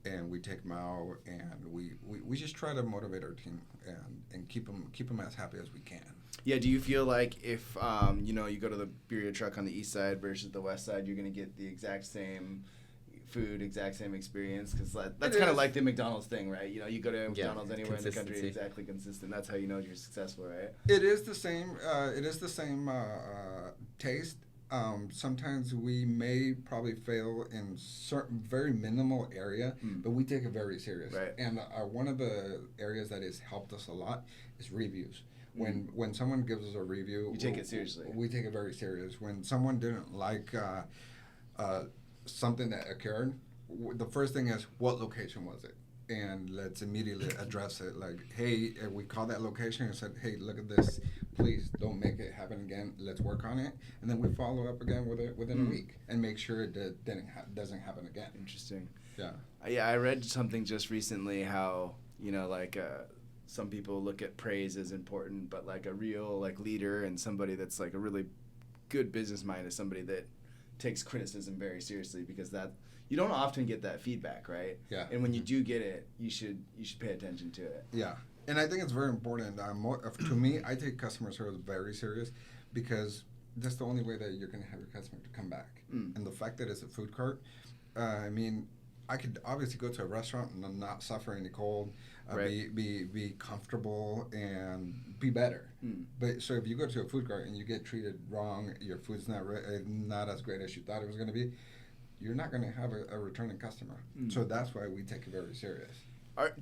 Speaker 2: and we take them out, and we just try to motivate our team and keep them as happy as we can.
Speaker 1: Yeah. Do you feel like if you go to the birria truck on the east side versus the west side, you're going to get the exact same food, exact same experience? Because that's kind of like the McDonald's thing, right? You go to McDonald's anywhere in the country, exactly consistent. That's how you know you're successful, right?
Speaker 2: It is the same. It is the same taste. Sometimes we may probably fail in certain very minimal area, but we take it very serious.
Speaker 1: Right.
Speaker 2: And one of the areas that has helped us a lot is reviews. When someone gives us a review,
Speaker 1: You take it seriously.
Speaker 2: We take it very serious. When someone didn't like something that occurred, the first thing is, what location was it? And let's immediately address it. Like, hey, we called that location and said, hey, look at this. Please don't make it happen again. Let's work on it. And then we follow up again with it within a week and make sure it doesn't happen again.
Speaker 1: Interesting.
Speaker 2: Yeah.
Speaker 1: Yeah, I read something just recently how, some people look at praise as important, but like a real leader and somebody that's like a really good business mind is somebody that takes criticism very seriously, because that you don't often get that feedback, right?
Speaker 2: Yeah.
Speaker 1: And when you do get it, you should pay attention to it.
Speaker 2: Yeah. And I think it's very important. To me, I take customer service very serious, because that's the only way that you're going to have your customer to come back. And the fact that it's a food cart, I could obviously go to a restaurant and not suffer any cold,
Speaker 1: Right.
Speaker 2: be comfortable and be better. But so if you go to a food cart and you get treated wrong, your food's not as great as you thought it was going to be, you're not going to have a returning customer. So that's why we take it very serious.
Speaker 1: Are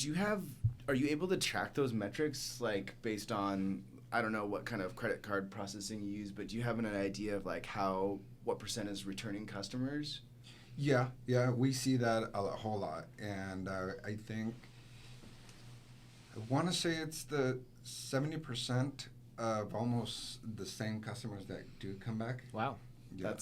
Speaker 1: you able to track those metrics, like based on, I don't know what kind of credit card processing you use, but do you have an idea of like what percent is returning customers?
Speaker 2: Yeah, we see that a whole lot, and I think I want to say it's the 70% of almost the same customers that do come back.
Speaker 4: Wow.
Speaker 2: Yeah.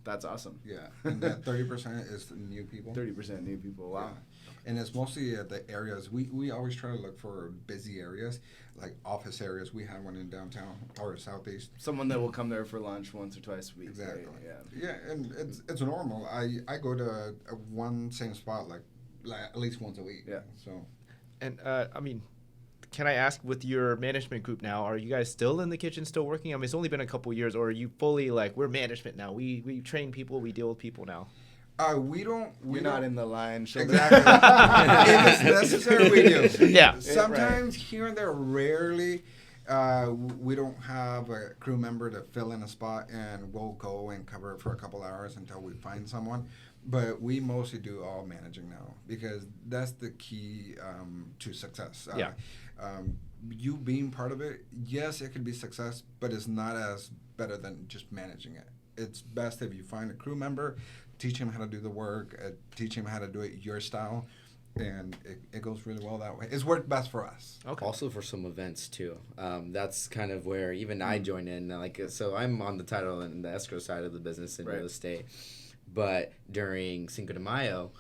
Speaker 1: That's awesome.
Speaker 2: Yeah, and that 30% is the new people.
Speaker 1: 30% new people. Wow.
Speaker 2: Yeah. And it's mostly the areas. We always try to look for busy areas, like office areas. We have one in downtown or southeast.
Speaker 1: Someone that will come there for lunch once or twice a week.
Speaker 2: Exactly.
Speaker 1: Right?
Speaker 2: Yeah, and it's normal. I go to one same spot like at least once a week.
Speaker 1: Yeah.
Speaker 2: So.
Speaker 4: And can I ask, with your management group now, are you guys still in the kitchen, still working? I mean, it's only been a couple years, or are you fully we're management now? We train people, we deal with people now.
Speaker 2: We're
Speaker 1: not in the line.
Speaker 2: Exactly. If it's necessary, we do.
Speaker 4: Yeah.
Speaker 2: Sometimes here and there, rarely, we don't have a crew member to fill in a spot, and we'll go and cover it for a couple hours until we find someone. But we mostly do all managing now, because that's the key to success. You being part of it, yes, it could be success, but it's not as better than just managing it. It's best if you find a crew member, teach him how to do the work, teach him how to do it your style, and it goes really well that way. It's worked best for us.
Speaker 4: Okay.
Speaker 3: Also for some events too. That's kind of where even I join in. So I'm on the title and the escrow side of the business in real estate. But during Cinco de Mayo,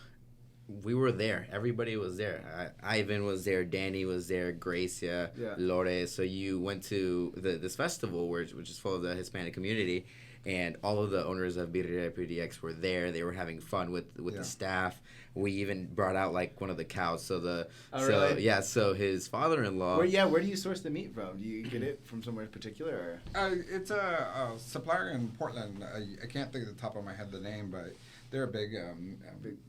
Speaker 3: we were there. Everybody was there. Ivan was there. Danny was there. Gracia, Lore. So you went to this festival, which is full of the Hispanic community, and all of the owners of BIRRIERIA PDX were there. They were having fun with the staff. We even brought out one of the cows.
Speaker 1: Really?
Speaker 3: Yeah. So his father-in-law.
Speaker 1: Where do you source the meat from? Do you get it from somewhere particular? Or?
Speaker 2: It's a supplier in Portland. I can't think of the top of my head the name, but they're a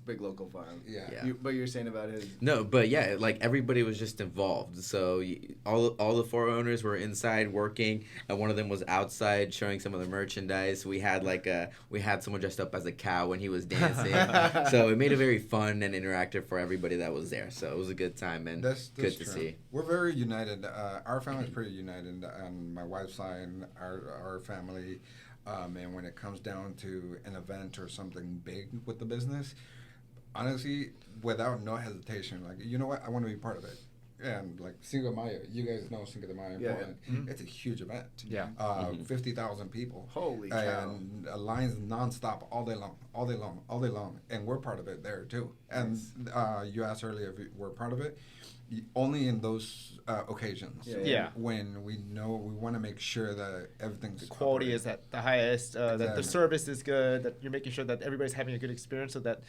Speaker 1: big local farm.
Speaker 2: Yeah.
Speaker 1: But you're saying about his.
Speaker 3: No, but yeah, everybody was just involved. So all the four owners were inside working, and one of them was outside showing some of the merchandise. We had someone dressed up as a cow when he was dancing. So it made it very fun and interactive for everybody that was there. So it was a good time and
Speaker 2: that's
Speaker 3: good to
Speaker 2: true.
Speaker 3: see.
Speaker 2: We're very united. Our family's pretty united on my wife's side, our family. And when it comes down to an event or something big with the business, honestly, without no hesitation, you know what, I want to be part of it. And Cinco de Mayo, you guys know Cinco de Mayo in Portland. Mm-hmm. It's a huge event.
Speaker 4: Yeah.
Speaker 2: 50,000 people.
Speaker 1: Holy cow.
Speaker 2: And lines nonstop all day long. And we're part of it there too. And you asked earlier if we're part of it. Only in those occasions.
Speaker 4: Yeah.
Speaker 2: When we want to make sure that everything's
Speaker 4: the quality is at the highest,
Speaker 2: exactly.
Speaker 4: that the service is good, that you're making sure that everybody's having a good experience, so that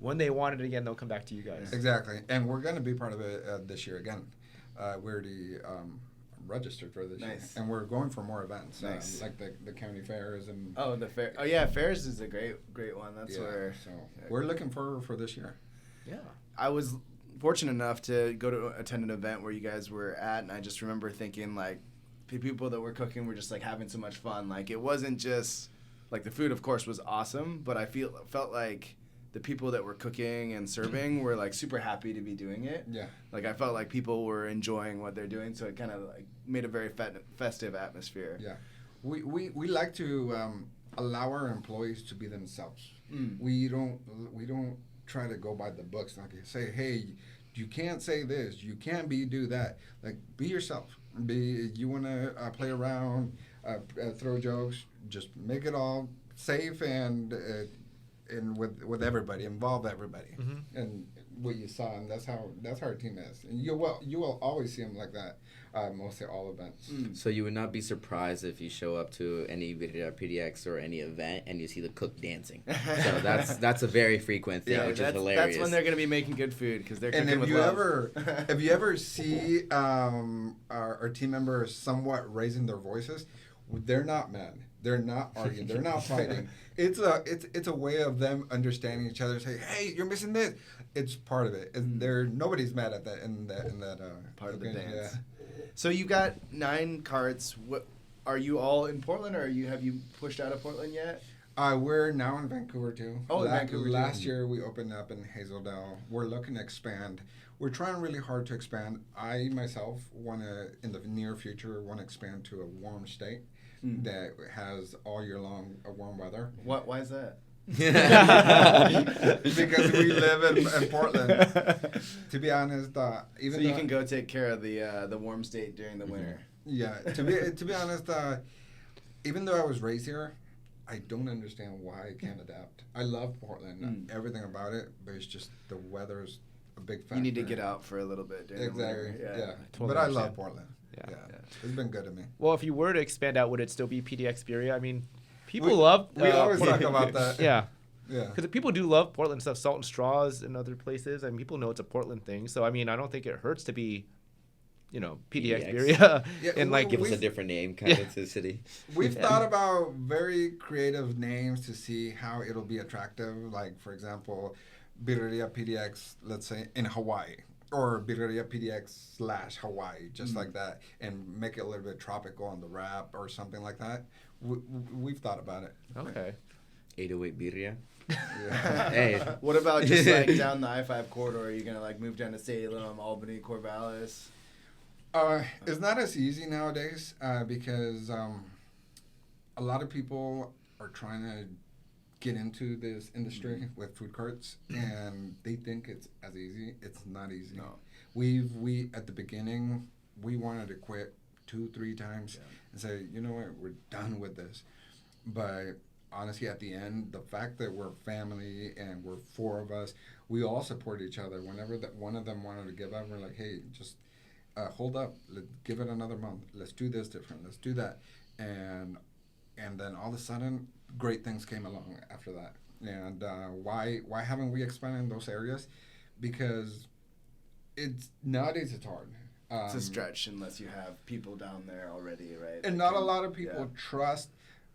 Speaker 4: when they want it again, they'll come back to you guys.
Speaker 2: Exactly. And we're going to be part of it this year again. We already registered for this year. And we're going for more events, like the county fairs and.
Speaker 1: Oh, the fair. Oh yeah, fairs is a great one. That's where. So
Speaker 2: we're looking for this year.
Speaker 4: Yeah.
Speaker 1: I was fortunate enough to go to attend an event where you guys were at, and I just remember thinking the people that were cooking were just having so much fun. It wasn't just like the food, of course, was awesome, but I felt like the people that were cooking and serving were like super happy to be doing it.
Speaker 2: Yeah.
Speaker 1: Like I felt like people were enjoying what they're doing, so it kind of like made a very festive atmosphere.
Speaker 2: Yeah. We like to allow our employees to be themselves. We don't try to go by the books. Like say, hey, you can't say this, you can't do that. Like be yourself. You want to play around, throw jokes, just make it all safe and with everybody, involve everybody, and what you saw, and that's how our team is. And you will always see them like that, mostly all events.
Speaker 3: So you would not be surprised if you show up to any BIRRIERIA PDX or any event and you see the cook dancing. So that's a very frequent thing, which is hilarious.
Speaker 1: That's when they're gonna be making good food because they're cooking with
Speaker 2: love. If you ever see our team members somewhat raising their voices, they're not mad. They're not arguing. They're not fighting. It's a way of them understanding each other. Say, hey, you're missing this. It's part of it. Nobody's mad at that in that
Speaker 1: part of the dance. Yeah. So you got 9 carts. What are you all in Portland, or have you pushed out of Portland yet?
Speaker 2: We're now in Vancouver too.
Speaker 1: Oh, in Vancouver.
Speaker 2: Last year we opened up in Hazeldale. We're looking to expand. We're trying really hard to expand. I myself want to, in the near future, expand to a warm state that has all year long a warm weather.
Speaker 1: Why is that?
Speaker 2: Because we live in Portland. To be honest, even
Speaker 1: so you can go take care of the warm state during the winter.
Speaker 2: Yeah. To be honest, even though I was raised here, I don't understand why I can't adapt. I love Portland, everything about it, but it's just the weather's a big factor.
Speaker 1: You need to get out for a little bit during the winter.
Speaker 2: Yeah.
Speaker 4: Totally
Speaker 2: But I love Portland.
Speaker 4: Yeah.
Speaker 2: It's been good to me.
Speaker 4: Well, if you were to expand out, would it still be PDX BIRRIERIA? I mean, people love.
Speaker 2: We always
Speaker 4: Portland.
Speaker 2: talk about that.
Speaker 4: Yeah.
Speaker 2: Yeah.
Speaker 4: Because people do love Portland stuff, Salt and Straws and other places. I mean, people know it's a Portland thing. So, I mean, I don't think it hurts to be, PDX BIRRIERIA.
Speaker 2: Yeah,
Speaker 4: and like
Speaker 3: give us a different name kind of to the city.
Speaker 2: We've thought about very creative names to see how it'll be attractive. Like, for example, BIRRIERIA PDX, let's say, in Hawaii. Or BIRRIERIA PDX / Hawaii, just like that. And make it a little bit tropical on the wrap or something like that. We've thought about it.
Speaker 4: Okay.
Speaker 3: 808 Birria.
Speaker 2: Yeah.
Speaker 3: Hey.
Speaker 1: What about just like down the I-5 corridor? Are you gonna like move down to Salem, Albany, Corvallis?
Speaker 2: It's not as easy nowadays because a lot of people are trying to get into this industry with food carts, and they think it's as easy. It's not easy.
Speaker 1: No.
Speaker 2: We at the beginning we wanted to quit 2-3 times and say, you know what, we're done with this. But honestly, at the end, the fact that we're family and we're 4 of us, we all support each other. Whenever that one of them wanted to give up, we're like, hey, just hold up, let's give it another month. Let's do this different. Let's do that, and then all of a sudden, great things came along after that. And why haven't we expanded in those areas? Because nowadays it's hard.
Speaker 1: It's a stretch unless you have people down there already, right?
Speaker 2: And not a lot of people trust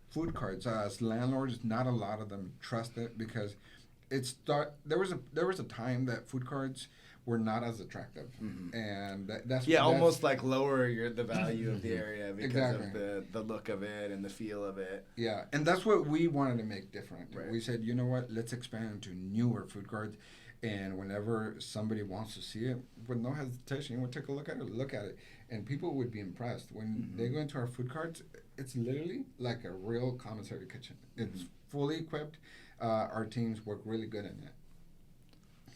Speaker 2: food carts. As landlords, not a lot of them trust it because there was a time that food carts were not as attractive, and that's
Speaker 1: almost like lower the value of the area because
Speaker 2: Exactly.
Speaker 1: of the look of it and the feel of it.
Speaker 2: Yeah, and that's what we wanted to make different.
Speaker 1: Right.
Speaker 2: We said, you know what, let's expand into newer food carts, and whenever somebody wants to see it, with no hesitation, we'll take a look at it, and people would be impressed when they go into our food carts. It's literally like a real commissary kitchen. It's fully equipped. Our teams work really good in it.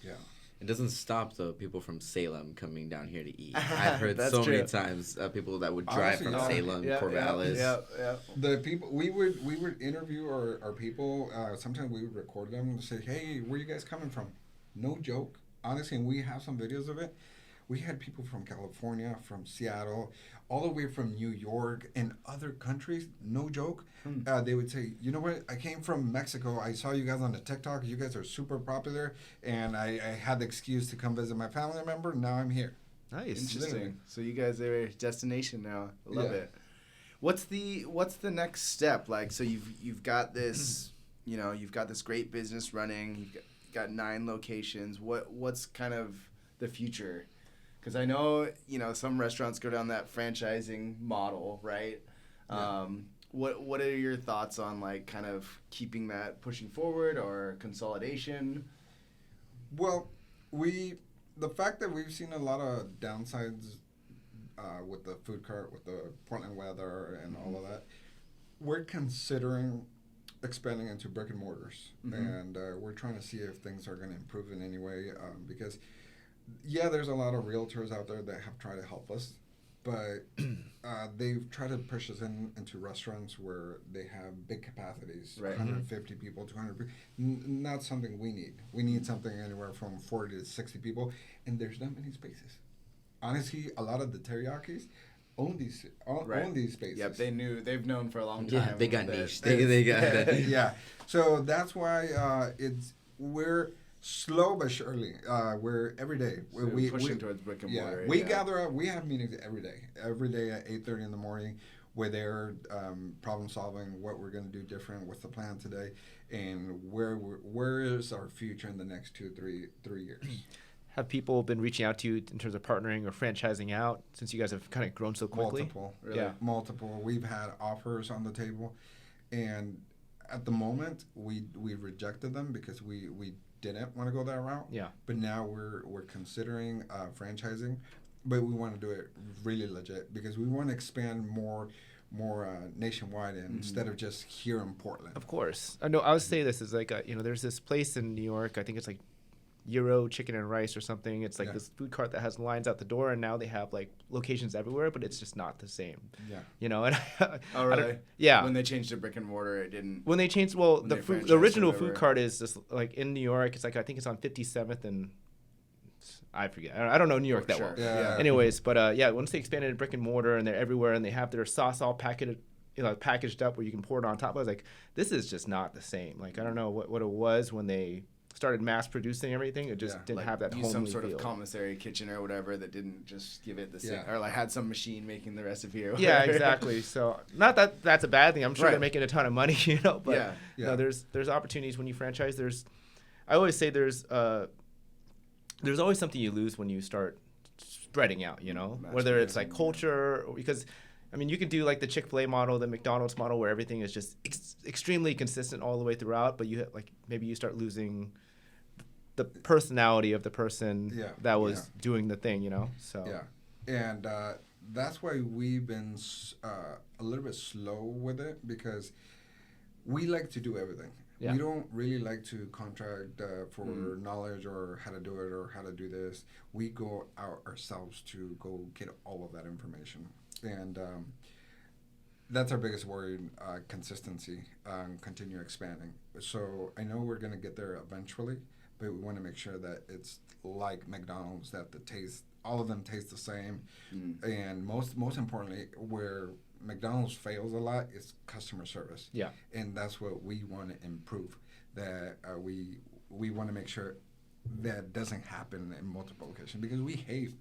Speaker 2: Yeah.
Speaker 3: It doesn't stop the people from Salem coming down here to eat. I've heard
Speaker 1: That's
Speaker 3: so
Speaker 1: true.
Speaker 3: many times people that would drive
Speaker 2: Honestly,
Speaker 3: from Salem, Corvallis.
Speaker 1: Yeah.
Speaker 2: The people we would interview our people. Sometimes we would record them and say, "Hey, where you guys coming from?" No joke, honestly. And we have some videos of it. We had people from California, from Seattle, all the way from New York and other countries. No joke. They would say, you know what? I came from Mexico. I saw you guys on the TikTok. You guys are super popular. And I had the excuse to come visit my family member. Now I'm here.
Speaker 4: Nice.
Speaker 1: Interesting.
Speaker 2: Literally.
Speaker 1: So you guys are a destination now. I love
Speaker 2: Yeah.
Speaker 1: it. What's the next step? Like, so you've got this, you've got this great business running. You've got 9 locations. What's kind of the future? Because I know, some restaurants go down that franchising model, right?
Speaker 2: Yeah.
Speaker 1: what are your thoughts on like kind of keeping that pushing forward or consolidation?
Speaker 2: Well, the fact that we've seen a lot of downsides with the food cart, with the Portland weather and all of that, we're considering expanding into brick and mortars, and we're trying to see if things are going to improve in any way, because there's a lot of realtors out there that have tried to help us, but they've tried to push us into restaurants where they have big capacities,
Speaker 1: right.
Speaker 2: 150 people, 200 people. Not something we need. We need something anywhere from 40 to 60 people, and there's not many spaces. Honestly, a lot of the teriyakis own these spaces.
Speaker 1: Yep, they've known for a long time.
Speaker 3: Yeah, they got niche. They got
Speaker 2: yeah. So that's why we're slow but surely. We're every day.
Speaker 1: So we're pushing towards brick and mortar.
Speaker 2: We gather up. We have meetings every day. Every day at 8:30 in the morning, where they're problem solving, what we're going to do different, what's the plan today, and where is our future in the next 3 years.
Speaker 4: Have people been reaching out to you in terms of partnering or franchising out since you guys have kind of grown so quickly?
Speaker 2: Multiple.
Speaker 1: Really?
Speaker 4: Yeah.
Speaker 2: Multiple. We've had offers on the table, and at the moment we rejected them because we didn't want to go that route.
Speaker 4: Yeah.
Speaker 2: But now we're considering franchising, but we want to do it really legit because we want to expand more nationwide instead of just here in Portland.
Speaker 4: Of course. I know. I would say this is like there's this place in New York. I think it's like Euro Chicken and Rice or something. It's like this food cart that has lines out the door, and now they have like locations everywhere, but it's just not the same.
Speaker 2: Yeah.
Speaker 4: And
Speaker 1: oh really?
Speaker 4: Yeah.
Speaker 1: When they changed to brick and mortar, it didn't.
Speaker 4: When they changed, the original food cart is just like in New York. It's like I think it's on 57th and I forget. I don't know New York that well.
Speaker 2: Yeah.
Speaker 4: Anyways, but once they expanded to brick and mortar and they're everywhere and they have their sauce all packaged up where you can pour it on top. I was like, this is just not the same. Like I don't know what it was when they started mass producing everything. It just didn't have that homely
Speaker 1: some sort
Speaker 4: feel.
Speaker 1: of commissary kitchen or whatever that didn't just give it the same, or like had some machine making the recipe or whatever.
Speaker 4: Yeah, exactly. So not that that's a bad thing. I'm sure they're making a ton of money, but there's opportunities when you franchise. I always say there's always something you lose when you start spreading out, whether it's like culture, because I mean, you can do like the Chick-fil-A model, the McDonald's model, where everything is just extremely consistent all the way throughout, but maybe you start losing the personality of the person that was doing the thing, So
Speaker 2: and that's why we've been a little bit slow with it because we like to do everything. Yeah. We don't really like to contract for knowledge or how to do it or how to do this. We go out ourselves to go get all of that information. And that's our biggest worry, consistency, continue expanding. So I know we're going to get there eventually, but we want to make sure that it's like McDonald's, that all of them taste the same. And most importantly, where McDonald's fails a lot is customer service.
Speaker 4: Yeah.
Speaker 2: And that's what we want to improve, that we want to make sure that doesn't happen in multiple locations because we hate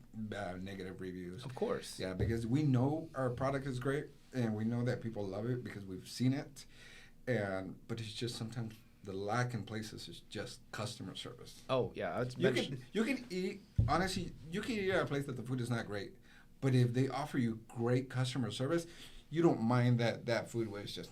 Speaker 2: negative reviews.
Speaker 4: Of course.
Speaker 2: Yeah, because we know our product is great and we know that people love it because we've seen it. But it's just sometimes the lack in places is just customer service.
Speaker 4: Oh, yeah.
Speaker 2: You can eat, honestly, you can eat at a place that the food is not great. But if they offer you great customer service, you don't mind that food was just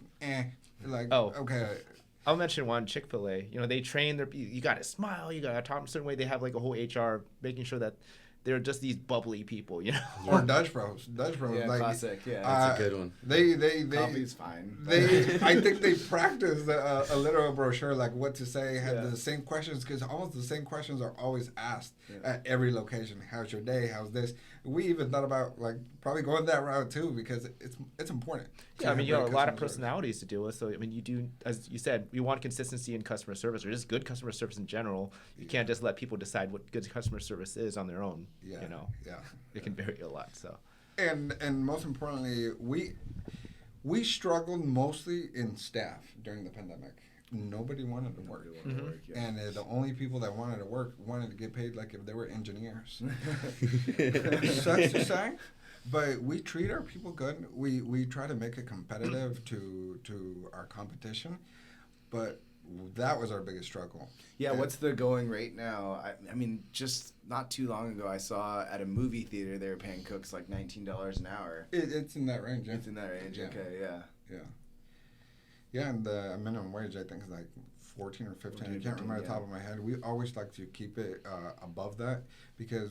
Speaker 2: okay.
Speaker 4: I'll mention one, Chick-fil-A. They train you got to smile, you got to talk a certain way. They have like a whole HR making sure that they're just these bubbly people,
Speaker 2: Or Dutch Bros.
Speaker 1: Yeah,
Speaker 2: like,
Speaker 1: classic. Yeah,
Speaker 3: that's a good one.
Speaker 1: Coffee's fine.
Speaker 2: I think they practiced a little brochure, like what to say, have the same questions, because almost the same questions are always asked at every location. How's your day? How's this? We even thought about like probably going that route too because it's important.
Speaker 4: Yeah, I mean, you have a lot of personalities to deal with. So, I mean, you do, as you said, we want consistency in customer service or just good customer service in general. You can't just let people decide what good customer service is on their own.
Speaker 2: Yeah.
Speaker 4: It can vary a lot. So.
Speaker 2: And most importantly, we struggled mostly in staff during the pandemic. Nobody wanted to work. And the only people that wanted to work wanted to get paid like if they were engineers. Sucks to say, but we treat our people good. We try to make it competitive to our competition, but that was our biggest struggle.
Speaker 1: Yeah, what's the going rate now? I mean, just not too long ago, I saw at a movie theater they were paying cooks like $19 an hour.
Speaker 2: It's in that range. Yeah.
Speaker 1: It's in that range.
Speaker 2: Yeah.
Speaker 1: Okay, yeah.
Speaker 2: Yeah. Yeah, and the minimum wage I think is like 14 or 15.
Speaker 1: 14
Speaker 2: I can't remember
Speaker 1: yeah.
Speaker 2: the top of my head. We always like to keep it above that because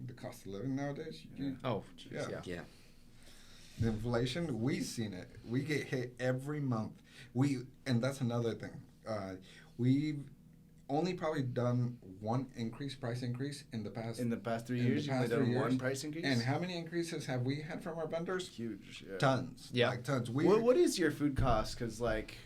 Speaker 2: the cost of living nowadays.
Speaker 4: Oh, geez,
Speaker 2: Yeah.
Speaker 4: yeah.
Speaker 3: Yeah.
Speaker 2: The inflation, we've seen it. We get hit every month. And that's another thing. We've only probably done one price increase in the past.
Speaker 1: In the past 3
Speaker 2: in the
Speaker 1: years, you've only
Speaker 2: past 3
Speaker 1: done
Speaker 2: years.
Speaker 1: one price increase?
Speaker 2: And how many increases have we had from our vendors?
Speaker 1: Huge. Yeah.
Speaker 2: Tons.
Speaker 4: Yeah.
Speaker 2: Like tons.
Speaker 1: What is your food cost? Because like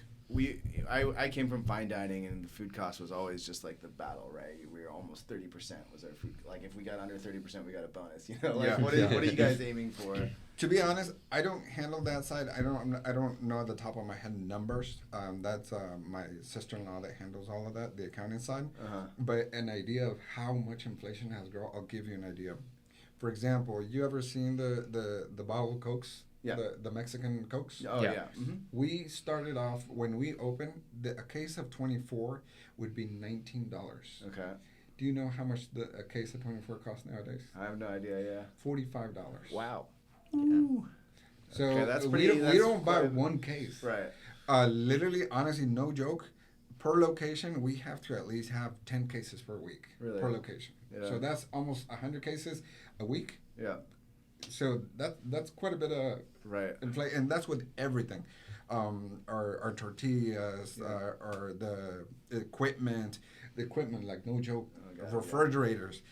Speaker 1: I came from fine dining, and the food cost was always just like the battle, right? We were almost 30% was our food. Like if we got under 30%, we got a bonus. You know, like
Speaker 2: Yeah.
Speaker 1: what are you guys aiming for?
Speaker 2: To be honest, I don't handle that side. I don't know at the top of my head numbers. That's my sister-in-law that handles all of that, the accounting side.
Speaker 1: Uh-huh.
Speaker 2: But an idea of how much inflation has grown, I'll give you an idea. For example, you ever seen the bottle Cokes?
Speaker 1: Yeah.
Speaker 2: The Mexican Cokes?
Speaker 1: Oh
Speaker 4: Yeah.
Speaker 1: yeah. Mm-hmm.
Speaker 2: We started off, when we opened, a case of 24 would be $19.
Speaker 1: Okay.
Speaker 2: Do you know how much a case of 24 costs nowadays?
Speaker 1: I have no idea. Yeah.
Speaker 2: $45.
Speaker 4: Wow.
Speaker 2: So
Speaker 1: Okay, that's
Speaker 2: we
Speaker 1: pretty-
Speaker 2: don't,
Speaker 1: that's
Speaker 2: we don't buy
Speaker 1: quite-
Speaker 2: one case.
Speaker 1: Right.
Speaker 2: Literally, honestly, no joke. Per location, we have to at least have 10 cases per week.
Speaker 1: Really?
Speaker 2: Per location.
Speaker 1: Yeah.
Speaker 2: So that's almost 100 cases a week.
Speaker 1: Yeah.
Speaker 2: So that's quite a bit of
Speaker 1: Right.
Speaker 2: inflation, and that's with everything. Our tortillas, or the equipment, like no joke,
Speaker 1: Oh, God,
Speaker 2: refrigerators.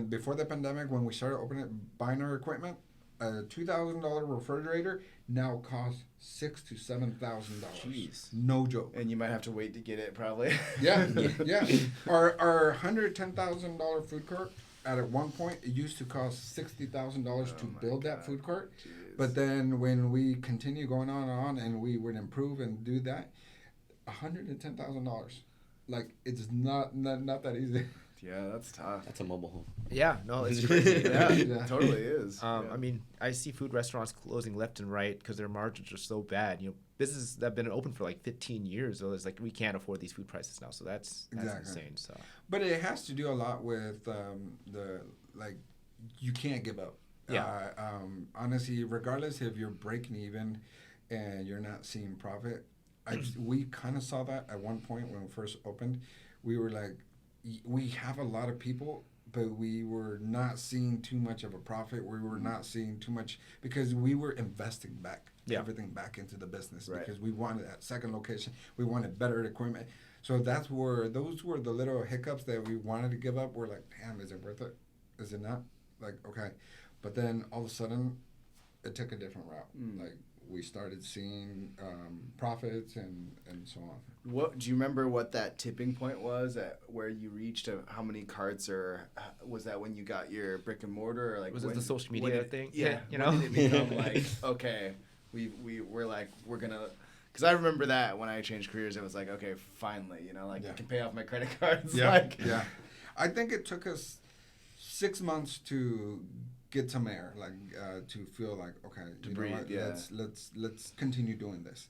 Speaker 2: Before the pandemic, when we started buying our equipment, a $2,000 refrigerator now costs $6,000 to $7,000.
Speaker 1: Jeez.
Speaker 2: No joke.
Speaker 1: And you might have to wait to get it, probably.
Speaker 2: Yeah, yeah. Our $110,000 food court, at one point, it used to cost $60,000 to
Speaker 1: my
Speaker 2: build that
Speaker 1: God.
Speaker 2: food court.
Speaker 1: Jeez.
Speaker 2: But then when we continue going on, and we would improve and do that, $110,000. Like, it's not that easy.
Speaker 1: Yeah, that's tough.
Speaker 3: That's a mobile home.
Speaker 4: Yeah, no, it's crazy.
Speaker 1: Yeah,
Speaker 2: Yeah.
Speaker 1: it totally is.
Speaker 4: I
Speaker 1: Yeah.
Speaker 4: mean, I see food restaurants closing left and right because their margins are so bad. You know, businesses that have been open for like 15 years, so it's like we can't afford these food prices now. So that's
Speaker 2: Exactly.
Speaker 4: insane. So
Speaker 2: But it has to do a lot with you can't give up.
Speaker 4: Yeah.
Speaker 2: Honestly, regardless if you're breaking even and you're not seeing profit, we kind of saw that at one point when we first opened. We were like, we have a lot of people, but we were not seeing too much of a profit. We were not seeing too much because we were investing everything back into the business,
Speaker 1: Right.
Speaker 2: because we wanted that second location. We wanted better equipment. So those were the little hiccups that we wanted to give up. We're like, damn, is it worth it? Is it not? Like, okay. But then all of a sudden, it took a different route. Like, we started seeing profits and so on.
Speaker 1: What do you remember? What that tipping point was at where you reached? How many carts, or was that when you got your brick and mortar, or like
Speaker 4: was it the social
Speaker 1: when
Speaker 4: media thing?
Speaker 1: Yeah,
Speaker 4: you
Speaker 1: when
Speaker 4: know,
Speaker 1: did it become like okay, we're gonna. Because I remember that when I changed careers, it was like okay, finally, you know, like I can pay off my credit cards. Like,
Speaker 2: Yeah. I think it took us 6 months to get some air, like to feel like okay,
Speaker 1: To
Speaker 2: you
Speaker 1: breathe,
Speaker 2: know what,
Speaker 1: yeah.
Speaker 2: let's continue doing this.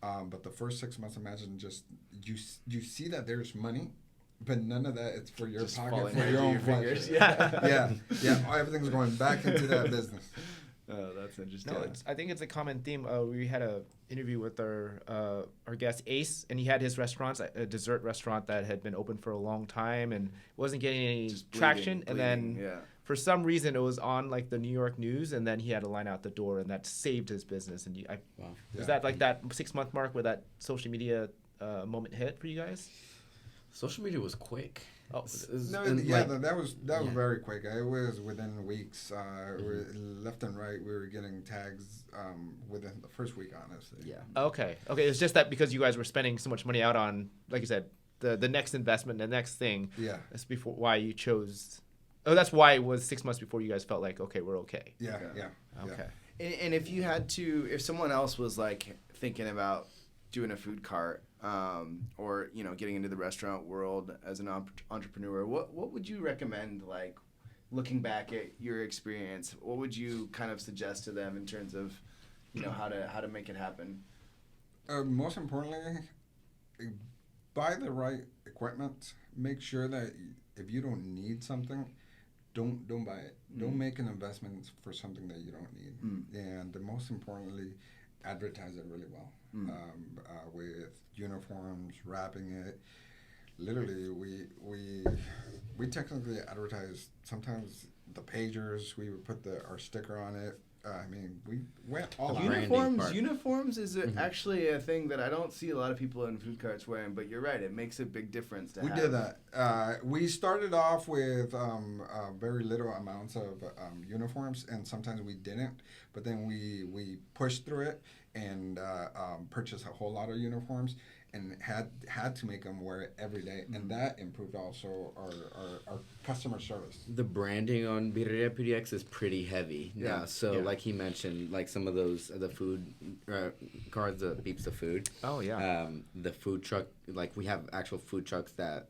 Speaker 2: But the first 6 months, imagine just you see that there's money, but none of that it's for your
Speaker 1: Just
Speaker 2: pocket,
Speaker 1: falling
Speaker 2: for
Speaker 1: right
Speaker 2: your
Speaker 1: through
Speaker 2: own
Speaker 1: your
Speaker 2: fingers.
Speaker 1: fingers.
Speaker 2: Yeah. Everything's going back into that business.
Speaker 1: Oh, that's interesting.
Speaker 4: no, I think it's a common theme. We had a interview with our guest Ace, and he had his restaurants, a dessert restaurant that had been open for a long time and wasn't getting any
Speaker 1: Just
Speaker 4: traction.
Speaker 1: bleeding,
Speaker 4: And then
Speaker 1: yeah.
Speaker 4: for some reason, it was on like the New York news, and then he had a line out the door, and that saved his business. And
Speaker 3: Wow.
Speaker 4: was that like that 6 month mark where that social media moment hit for you guys?
Speaker 3: Social media was quick.
Speaker 4: Oh,
Speaker 2: No,
Speaker 3: And,
Speaker 2: yeah,
Speaker 3: like,
Speaker 2: that was
Speaker 3: yeah.
Speaker 2: very quick. It was within weeks. We're left and right, we were getting tags within the first week, honestly.
Speaker 3: Yeah.
Speaker 4: Okay. It's just that because you guys were spending so much money out on, like you said, the next investment, the next thing.
Speaker 2: Yeah.
Speaker 4: That's before why you chose. Oh, that's why it was 6 months before you guys felt like, okay, we're okay.
Speaker 2: Yeah.
Speaker 1: Okay.
Speaker 2: Yeah.
Speaker 4: Okay.
Speaker 1: And if you had to, if someone else was like thinking about doing a food cart, or you know, getting into the restaurant world as an entrepreneur, what would you recommend? Like, looking back at your experience, what would you kind of suggest to them in terms of, you know, how to make it happen?
Speaker 2: Most importantly, buy the right equipment. Make sure that if you don't need something, don't buy it. Don't make an investment for something that you don't need. And the most importantly, advertise it really well with uniforms, wrapping it. Literally, we technically advertise sometimes the pagers. We would put our sticker on it. I mean, we went all out.
Speaker 1: Uniforms is actually a thing that I don't see a lot of people in food carts wearing, but you're right. It makes a big difference to have.
Speaker 2: We did that. We started off with very little amounts of uniforms, and sometimes we didn't. But then we pushed through it and purchased a whole lot of uniforms, and had to make them wear it every day, and that improved also our customer service.
Speaker 3: The branding on Birrieria PDX is pretty heavy now. So like he mentioned, like some of those the food cards that beeps the food.
Speaker 4: Oh yeah.
Speaker 3: The food truck, like we have actual food trucks that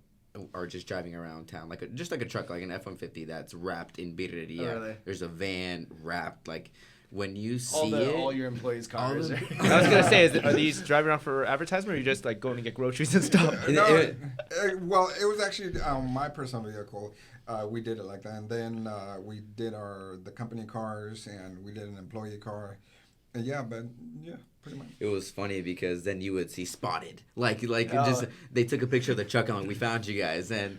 Speaker 3: are just driving around town, just like a truck, like an F-150 that's wrapped in birreria.
Speaker 1: Oh, really?
Speaker 3: There's a van wrapped like. When you see
Speaker 1: all your employees' cars.
Speaker 4: I was gonna say, are these driving around for advertisement, or are you just like going to get groceries and stuff?
Speaker 2: Well, it was actually my personal vehicle. We did it like that, and then we did the company cars, and we did an employee car. Pretty much.
Speaker 3: It was funny because then you would see spotted, just they took a picture of the truck and we found you guys, and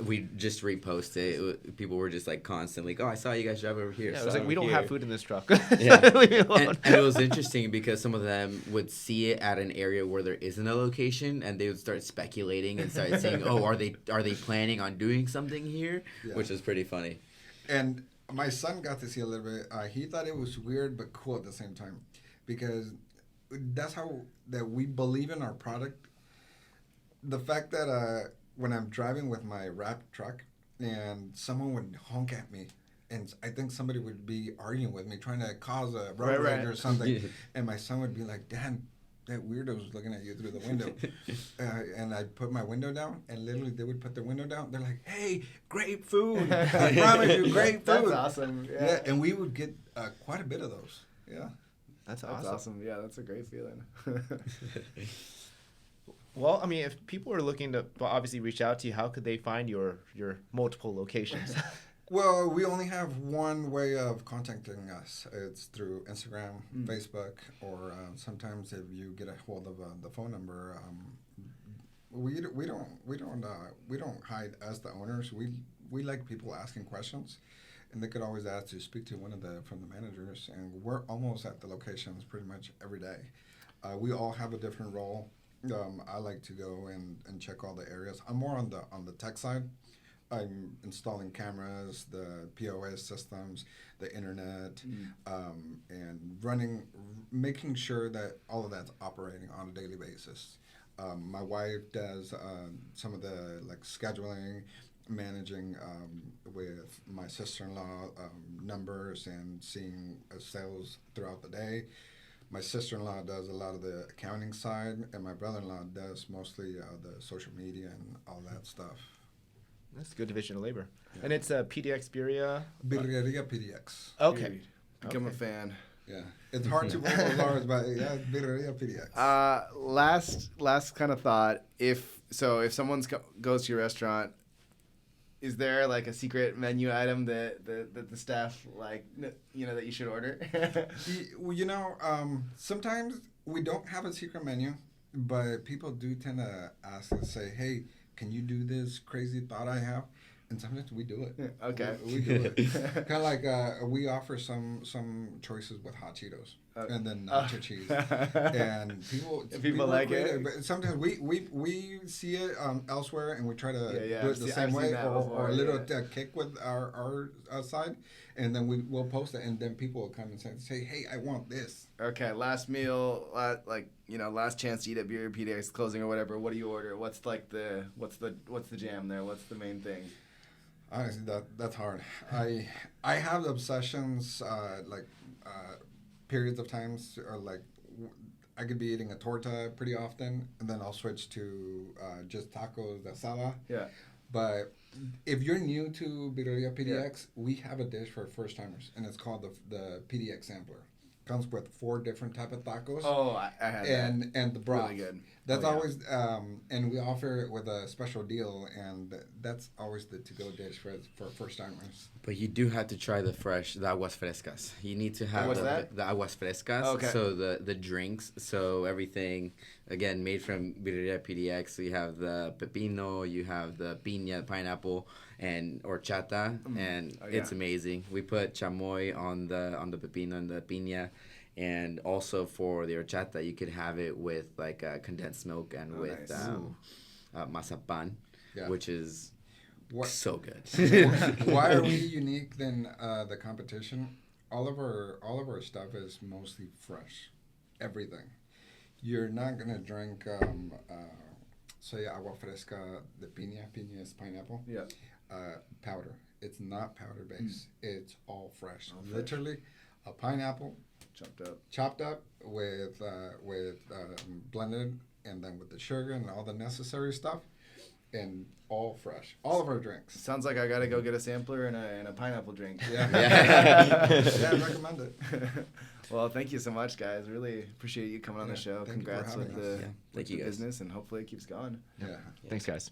Speaker 3: we just repost it. People were just like constantly, oh, I saw you guys drive over here.
Speaker 4: Yeah, it was like we don't have food in this truck.
Speaker 3: Yeah,
Speaker 4: leave me alone.
Speaker 3: And it was interesting because some of them would see it at an area where there isn't a location, and they would start speculating and start saying, oh, are they planning on doing something here, which is pretty funny.
Speaker 2: And my son got to see a little bit. He thought it was weird but cool at the same time, because that's how that we believe in our product. The fact that when I'm driving with my wrapped truck and someone would honk at me, and I think somebody would be arguing with me, trying to cause a road rage or something, and my son would be like, "Dad, that weirdo was looking at you through the window." And I'd put my window down, and literally they would put their window down. They're like, "Hey, great food! I promise you, great food."
Speaker 1: That's awesome.
Speaker 2: Yeah, and we would get quite a bit of those. Yeah.
Speaker 4: That's
Speaker 1: That's awesome. Yeah, that's a great feeling.
Speaker 4: Well, I mean, if people are looking to obviously reach out to you, how could they find your multiple locations?
Speaker 2: Well, we only have one way of contacting us. It's through Instagram, Facebook, or sometimes if you get a hold of the phone number, we don't hide as the owners. We like people asking questions, and they could always ask to speak to one of the managers. And we're almost at the locations pretty much every day. We all have a different role. I like to go and check all the areas. I'm more on the tech side. I'm installing cameras, the POS systems, the internet, and making sure that all of that's operating on a daily basis. My wife does some of the scheduling, managing with my sister-in-law numbers and seeing sales throughout the day. My sister-in-law does a lot of the accounting side, and my brother-in-law does mostly the social media and all that stuff.
Speaker 4: That's a good division of labor. Yeah. And it's PDX Birria?
Speaker 2: Birrieria PDX.
Speaker 4: Okay.
Speaker 1: Become a fan.
Speaker 2: Yeah. It's hard to roll those R's, but yeah, Birrieria PDX.
Speaker 1: Last kind of thought. If someone goes to your restaurant, is there a secret menu item that the staff that you should order?
Speaker 2: Sometimes we don't have a secret menu, but people do tend to ask and say, "Hey, can you do this crazy thought I have?" And sometimes we do it.
Speaker 1: Okay.
Speaker 2: We do it. Kind of like we offer some choices with hot Cheetos and then nacho cheese. And people like it. But sometimes we see it elsewhere and we try to do it the same way or a little kick with our side. And then we'll post it, and then people will come and say, "Hey, I want this."
Speaker 1: Okay, last meal, last chance to eat at Birrieria PDX closing or whatever. What do you order? What's the jam there? What's the main thing?
Speaker 2: Honestly, that's hard. I have obsessions periods of times, or I could be eating a torta pretty often, and then I'll switch to just tacos de asada.
Speaker 1: Yeah.
Speaker 2: But if you're new to Birrieria PDX, we have a dish for first timers, and it's called the PDX Sampler. comes with 4 different type of tacos.
Speaker 1: Oh, I had that.
Speaker 2: And the broth.
Speaker 1: Really good.
Speaker 2: That's
Speaker 1: Oh, yeah.
Speaker 2: always and we offer it with a special deal, and that's always the to-go dish for first timers.
Speaker 3: But you do have to try the aguas frescas. You need to have
Speaker 1: What's that?
Speaker 3: the aguas frescas.
Speaker 1: Okay.
Speaker 3: So the drinks. So everything, again, made from Birrieria PDX. So you have the pepino, you have the piña, pineapple, and horchata, and
Speaker 1: Oh, yeah.
Speaker 3: it's amazing. We put chamoy on the pepino and the piña. And also for the horchata, you could have it with like condensed milk and with
Speaker 1: nice.
Speaker 3: mazapan,
Speaker 2: Yeah.
Speaker 3: which is
Speaker 2: What?
Speaker 3: so good.
Speaker 2: Why are we unique than the competition? All of our stuff is mostly fresh, everything. You're not gonna drink say agua fresca de piña. Piña is pineapple.
Speaker 1: Yeah.
Speaker 2: Powder. It's not powder based. It's all fresh.
Speaker 1: All fresh.
Speaker 2: Literally, a pineapple
Speaker 1: Chopped up.
Speaker 2: with blended, and then with the sugar and all the necessary stuff, and all fresh. All of our drinks.
Speaker 1: Sounds like I gotta go get a sampler and a pineapple drink.
Speaker 2: Yeah.
Speaker 3: Yeah.
Speaker 2: Yeah, I recommend it.
Speaker 1: Well, thank you so much, guys. Really appreciate you coming on the
Speaker 2: Yeah,
Speaker 1: show.
Speaker 2: thank you for
Speaker 1: Congrats
Speaker 2: having
Speaker 1: with
Speaker 2: us.
Speaker 1: the,
Speaker 3: Yeah,
Speaker 1: with
Speaker 3: thank
Speaker 1: the
Speaker 3: you, guys.
Speaker 1: business, and hopefully it keeps going.
Speaker 2: Yeah.
Speaker 4: Thanks, guys.